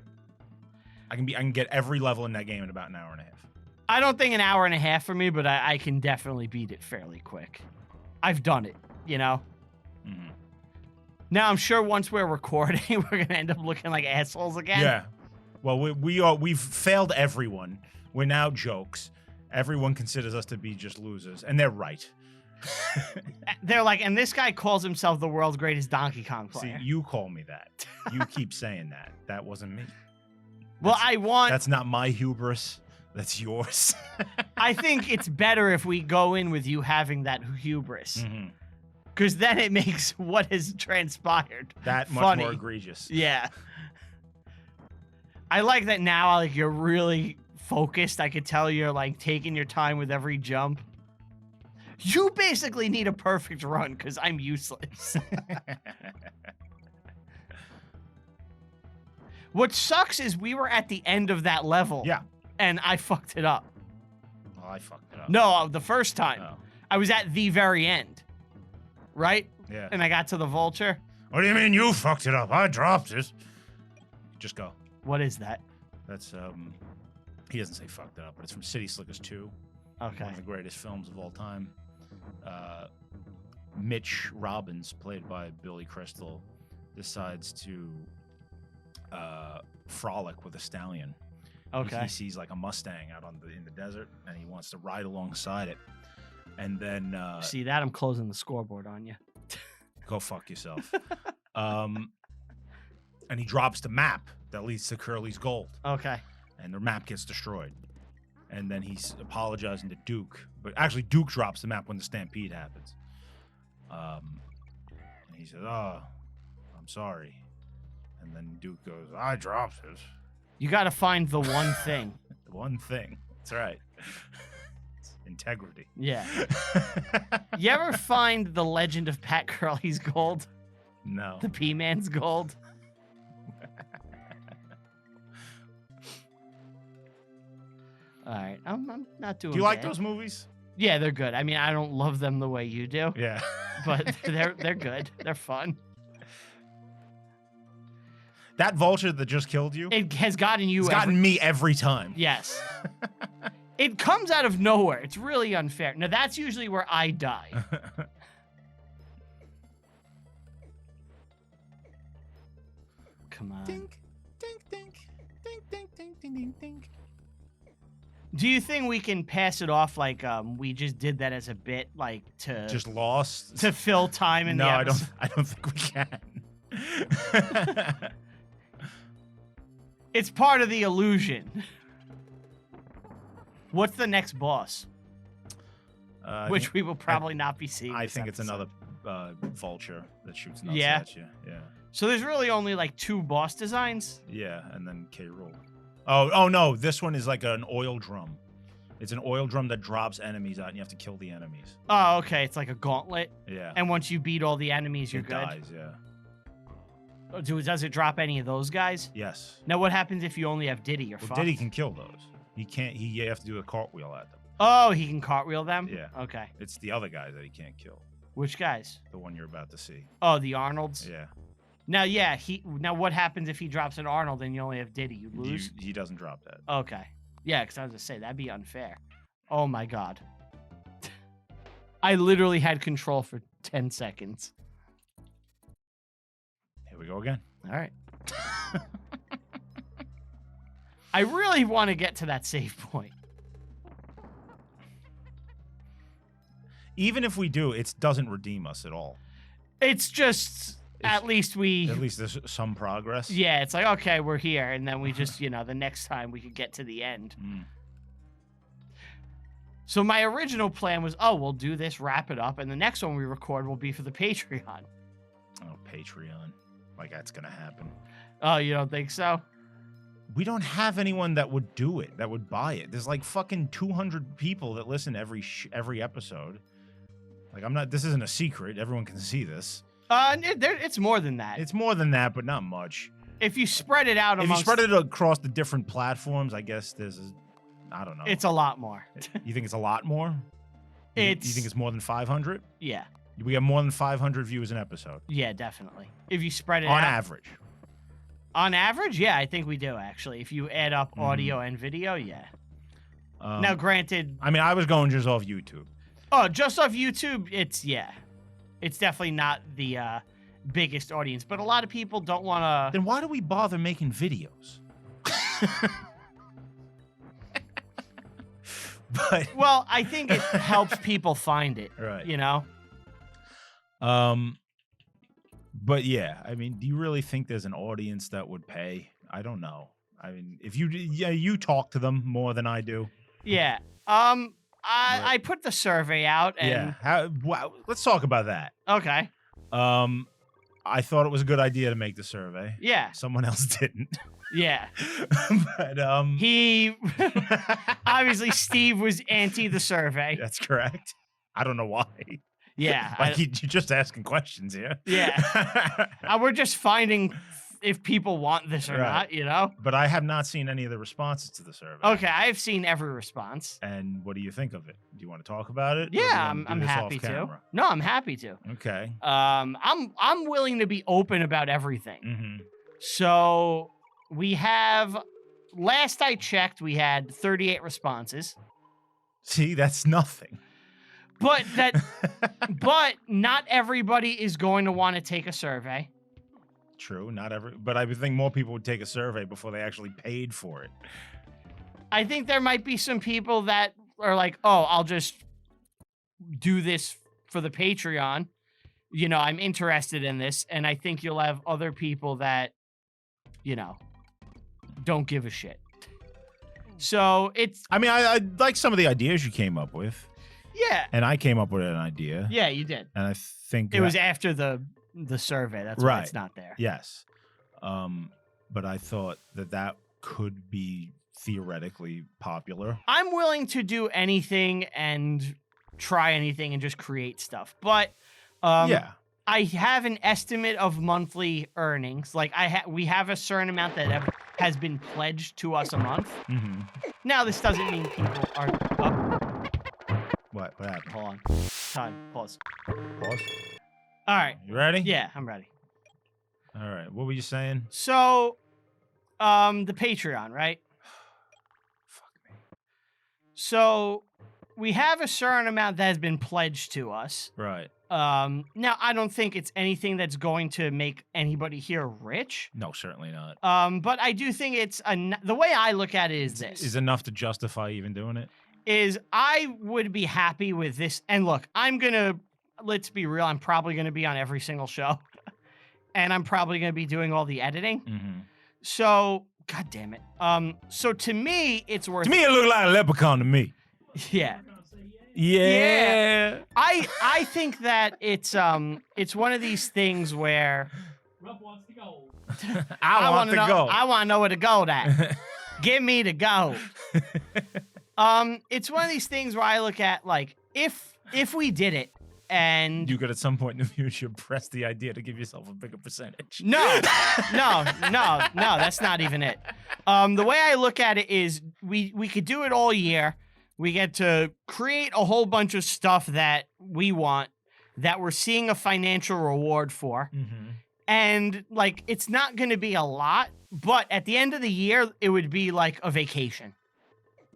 I can get every level in that game in about an hour and a half. I don't think an hour and a half for me, but I can definitely beat it fairly quick. I've done it, you know? Mm-hmm. Now, I'm sure once we're recording, we're going to end up looking like assholes again. Yeah. Well, we've failed everyone. We're now jokes. Everyone considers us to be just losers, and they're right. They're like, and this guy calls himself the world's greatest Donkey Kong See, player. you call me that. You keep saying that. That wasn't me. Well, I want... That's not my hubris. That's yours. I think it's better if we go in with you having that hubris. Mhm. Because then it makes what has transpired That much funny. more egregious. Yeah. I like that now, like, you're really focused. I could tell you're, like, taking your time with every jump. You basically need a perfect run because I'm useless. What sucks is we were at the end of that level. Yeah. And I fucked it up. Well, I fucked it up. No, the first time. Oh. I was at the very end. Right? Yeah. And I got to the vulture. What do you mean you fucked it up? I dropped it. Just go. What is that? That's he doesn't say fucked it up, but it's from City Slickers 2. Okay. One of the greatest films of all time. Mitch Robbins, played by Billy Crystal, decides to frolic with a stallion. Okay. He sees like a Mustang out in the desert, and he wants to ride alongside it. And then See that? I'm closing the scoreboard on you. go fuck yourself. And he drops the map that leads to Curly's gold, Okay. and the map gets destroyed. And then he's apologizing to Duke, but actually Duke drops the map when the stampede happens. And he says, "Oh, I'm sorry." And then Duke goes, "I dropped it." You got to find the one thing. The one thing. That's right. It's integrity. Yeah. You ever find the legend of Pat Curly's gold? No. The P-Man's gold? All right. I'm not doing Do you like bad. those movies? Yeah, they're good. I mean, I don't love them the way you do, Yeah. but they're good. They're fun. That vulture that just killed you, It has gotten you it's every- gotten me every time. Yes. It comes out of nowhere. It's really unfair. Now, that's usually where I die. Come on. Dink, dink, dink, dink, dink, dink, dink, dink, dink. Do you think we can pass it off like we just did that as a bit, like to Just lost. to fill time in No, the I episode? don't. I don't think we can. It's part of the illusion. What's the next boss? Which we will probably not be seeing. I this think it's episode. another vulture that shoots nuts Yeah. at you. Yeah. So there's really only like 2 boss designs. Yeah, and then K. Rool. Oh no! This one is like an oil drum. It's an oil drum that drops enemies out, and you have to kill the enemies. Oh, okay. It's like a gauntlet. Yeah. And once you beat all the enemies, you're it good. dies. Yeah. Does it drop any of those guys? Yes. Now, what happens if you only have Diddy? You're Well, fucked. Diddy can kill those. He can't. You have to do a cartwheel at them. Oh, he can cartwheel them? Yeah. Okay. It's the other guys that he can't kill. Which guys? The one you're about to see. Oh, the Arnolds? Yeah. Now, yeah, now what happens if he drops an Arnold and you only have Diddy? You lose? He doesn't drop that. Okay. Yeah, because I was going to say, that'd be unfair. Oh, my God. I literally had control for 10 seconds. Here we go again. All right. I really want to get to that save point. Even if we do, it doesn't redeem us at all. It's just, at least we... At least there's some progress. Yeah, it's like, okay, we're here. And then we just, the next time we could get to the end. Mm. So my original plan was, oh, we'll do this, wrap it up, and the next one we record will be for the Patreon. Oh, Patreon. Like that's going to happen. Oh, you don't think so? We don't have anyone that would do it, that would buy it. There's like fucking 200 people that listen every episode. Like this isn't a secret. Everyone can see this. It's more than that. It's more than that, but not much. If you spread it out If amongst... you spread it across the different platforms, I guess I don't know. It's a lot more. You think it's a lot more? You think it's more than 500? Yeah. We have more than 500 views an episode. Yeah, definitely. If you spread it On out... average. On average, yeah, I think we do, actually. If you add up audio and video, yeah. Now, granted... I mean, I was going just off YouTube. Oh, just off YouTube, it's definitely not the biggest audience, but a lot of people don't want to... Then why do we bother making videos? But Well, I think it helps people find it, right. But yeah, I mean, do you really think there's an audience that would pay? I don't know. I mean, if you talk to them more than I do. Yeah. I put the survey out and... Yeah. Let's talk about that. Okay. I thought it was a good idea to make the survey. Yeah. Someone else didn't. Yeah. But He... Obviously, Steve was anti the survey. that's correct. I don't know why. Yeah. Like you're just asking questions here. Yeah. We're just finding if people want this or Right. not, But I have not seen any of the responses to the survey. Okay, I've seen every response. And what do you think of it? Do you want to talk about it? or do you Yeah, wanna do I'm this off happy to. camera? No, I'm happy to. Okay. I'm willing to be open about everything. Mm-hmm. So we have, last I checked, we had 38 responses. See, that's nothing. But but not everybody is going to want to take a survey. True, but I would think more people would take a survey before they actually paid for it. I think there might be some people that are like, oh, I'll just do this for the Patreon. I'm interested in this. And I think you'll have other people that, don't give a shit. So it's... I mean, I like some of the ideas you came up with. Yeah. And I came up with an idea. Yeah, you did. And I think... It was after the survey. That's why it's not there. Yes. But I thought that could be theoretically popular. I'm willing to do anything and try anything and just create stuff. But yeah. I have an estimate of monthly earnings. Like we have a certain amount that has been pledged to us a month. Mm-hmm. Now this doesn't mean people are... What happened? Hold on. Time. Pause. Pause. All right. You ready? Yeah, I'm ready. All right. What were you saying? So, the Patreon, right? Fuck me. So, we have a certain amount that has been pledged to us. Right. Now, I don't think it's anything that's going to make anybody here rich. No, certainly not. But I do think it's... the way I look at it is this. Is enough to justify even doing it? Is I would be happy with this. And look, let's be real, I'm probably going to be on every single show. And I'm probably going to be doing all the editing. Mm-hmm. So, God damn it. So to me, it's worth... To me, it looked like a leprechaun to me. Yeah. Yeah. I think that it's one of these things where... Rob wants to go. I want to go. I want to know where to go at. Give me the go. It's one of these things where I look at, like, if we did it and You could at some point in the future press the idea to give yourself a bigger percentage. no, no, that's not even it. The way I look at it is we could do it all year. We get to create a whole bunch of stuff that we want, that we're seeing a financial reward for. Mm-hmm. And like, it's not going to be a lot, but at the end of the year, it would be like a vacation.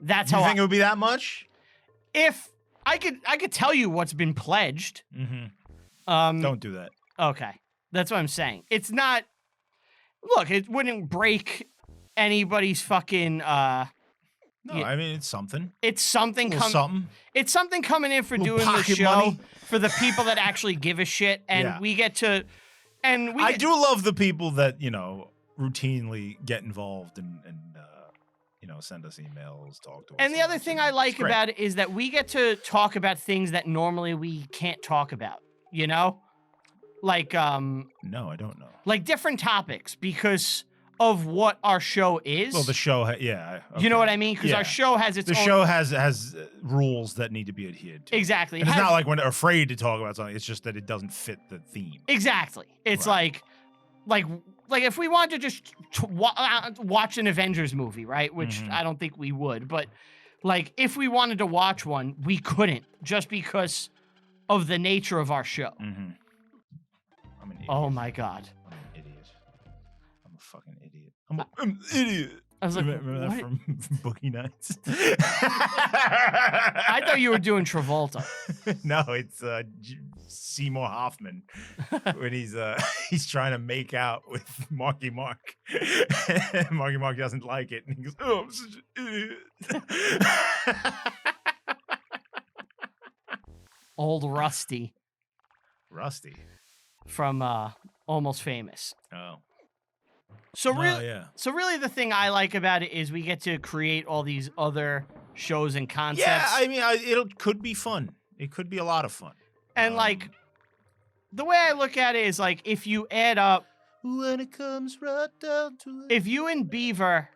That's You how think it would be that much? if I could tell you what's been pledged. Mm-hmm. Don't do that. Okay. That's what I'm saying. It's not, look, it wouldn't break anybody's fucking, No, Yeah. I mean, it's something. it's something Little something. it's something coming in for Little doing the pocket show money. for the people that actually give a shit. And Yeah. we get to, and we I get- do love the people that, routinely get involved and send us emails, talk to us. And the all other that thing shit. I It's like great. about it is that we get to talk about things that normally we can't talk about, Like No, I don't know. like different topics because of what our show is. Well, the show, yeah. You know okay. what I mean? Because Yeah. our show has its The own show has rules that need to be adhered to. exactly. And It it's has- not like when they're afraid to talk about something. It's just that it doesn't fit the theme. exactly. It's Right. like if we wanted to just watch an Avengers movie, right? Which Mhm. I don't think we would, but like if we wanted to watch one, we couldn't just because of the nature of our show. Mm-hmm. I'm an idiot. Oh my god. I'm an idiot. I'm a fucking idiot. I'm an idiot. I was like, Remember that what? from Boogie Nights? I thought you were doing Travolta. No, it's Seymour Hoffman when he's trying to make out with Marky Mark. Marky Mark doesn't like it, and he goes, "Oh, I'm such an idiot." Old Rusty Rusty. from Almost Famous. Oh. So Oh, really, yeah. so really, the thing I like about it is we get to create all these other shows and concepts, Yeah, I mean, it could be fun. It could be a lot of fun. and like the way I look at it is like if you add up, When it comes right down to it. if you and Beaver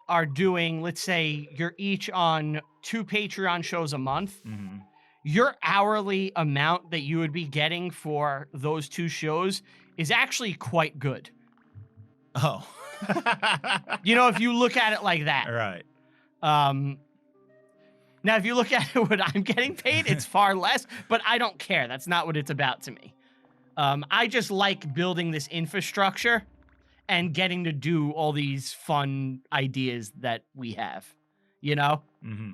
are doing, let's say, you're each on 2 Patreon shows a month, Mhm. your hourly amount that you would be getting for those 2 shows is actually quite good. Oh. If you look at it like that. All right. Now, if you look at it, what I'm getting paid, it's far less, but I don't care. That's not what it's about to me. I just like building this infrastructure and getting to do all these fun ideas that we have, Mm-hmm.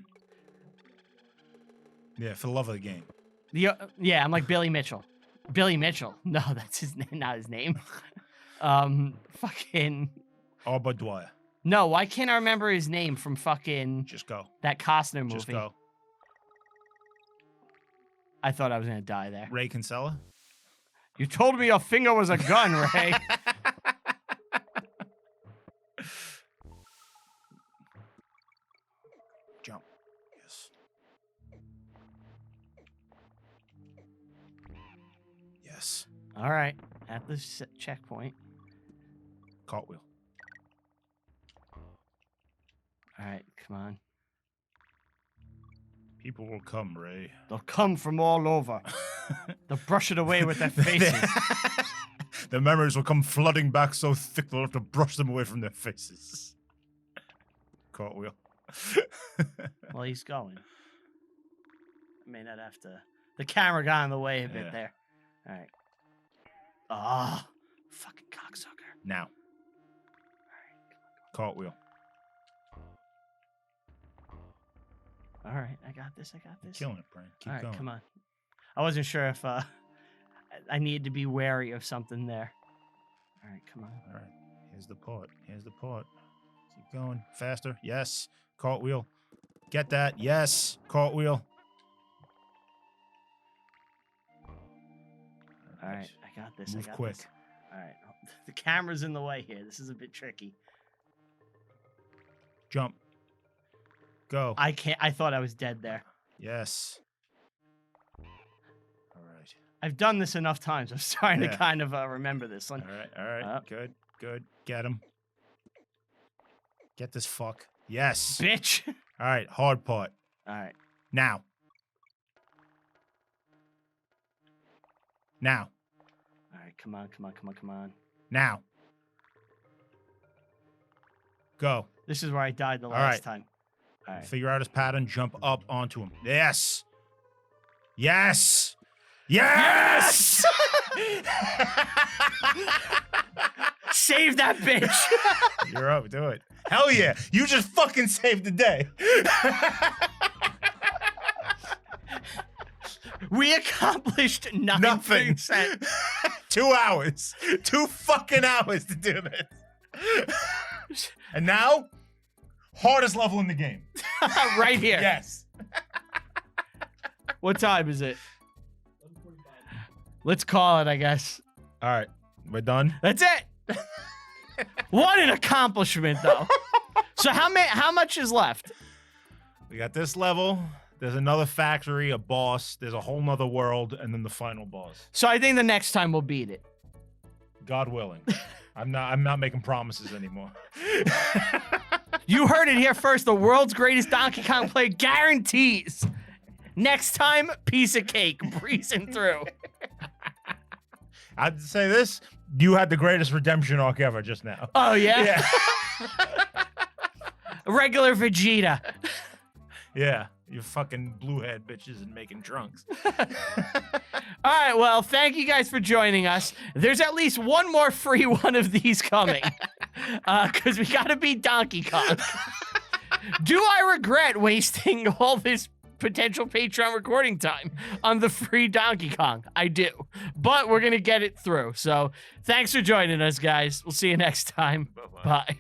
Yeah, for the love of the game. Yeah, I'm like Billy Mitchell. Billy Mitchell. No, that's his name, not his name. Fucking. Arbor Dwyer. No, why can't I remember his name from fucking Just go. that Costner movie? Just go. I thought I was gonna die there. Ray Kinsella. You told me your finger was a gun, Ray. Jump. Yes. Yes. All right, at the checkpoint. Cartwheel. All right, come on. People will come, Ray. They'll come from all over. They'll brush it away with their faces. The memories will come flooding back so thick they'll have to brush them away from their faces. Cartwheel. Well, he's going. I may not have to. The camera got in the way a bit Yeah. there. All right. Ah, fucking cocksucker. Now. Cartwheel. All right, I got this. Killing it, Brian. Keep All right, going. come on. I wasn't sure if I needed to be wary of something there. All right, come on. All right. Here's the part. Here's the part. Keep going. Faster. Yes. Cartwheel. Get that. Yes. Cartwheel. All right, I got this. Move I got quick. this. All right, the camera's in the way here. This is a bit tricky. Jump. Go. I can't. I thought I was dead there. Yes. All right. I've done this enough times. I'm starting Yeah. to kind of remember this one. All right. All right. Up. Good. Good. Get him. Get this fuck. Yes. Bitch. All right. Hard part. All right. Now. Now. All right, come on, come on, come on, come on. Now. Go. This is where I died the All last right. time. All right. Figure out his pattern. Jump up onto him. Yes. Yes. Yes. Save that bitch. You're up. Do it. Hell yeah. You just fucking saved the day. We accomplished 9%. Nothing. 2 hours. 2 fucking hours to do this. And now, hardest level in the game. Right here. Yes. What time is it? 1:45. Let's call it, I guess. All right. We're done. That's it. What an accomplishment, though. So how much is left? We got this level. There's another factory, a boss. There's a whole nother world, and then the final boss. So I think the next time we'll beat it. God willing. I'm not making promises anymore. You heard it here first. The world's greatest Donkey Kong player guarantees. Next time, piece of cake, breezing through. I'd say this. You had the greatest redemption arc ever just now. Oh, yeah? Yeah. Regular Vegeta. Yeah. You fucking bluehead bitches and making trunks. All right, well, thank you guys for joining us. There's at least one more free one of these coming. Because we got to beat Donkey Kong. Do I regret wasting all this potential Patreon recording time on the free Donkey Kong? I do. But we're going to get it through. So thanks for joining us, guys. We'll see you next time. Bye-bye. Bye.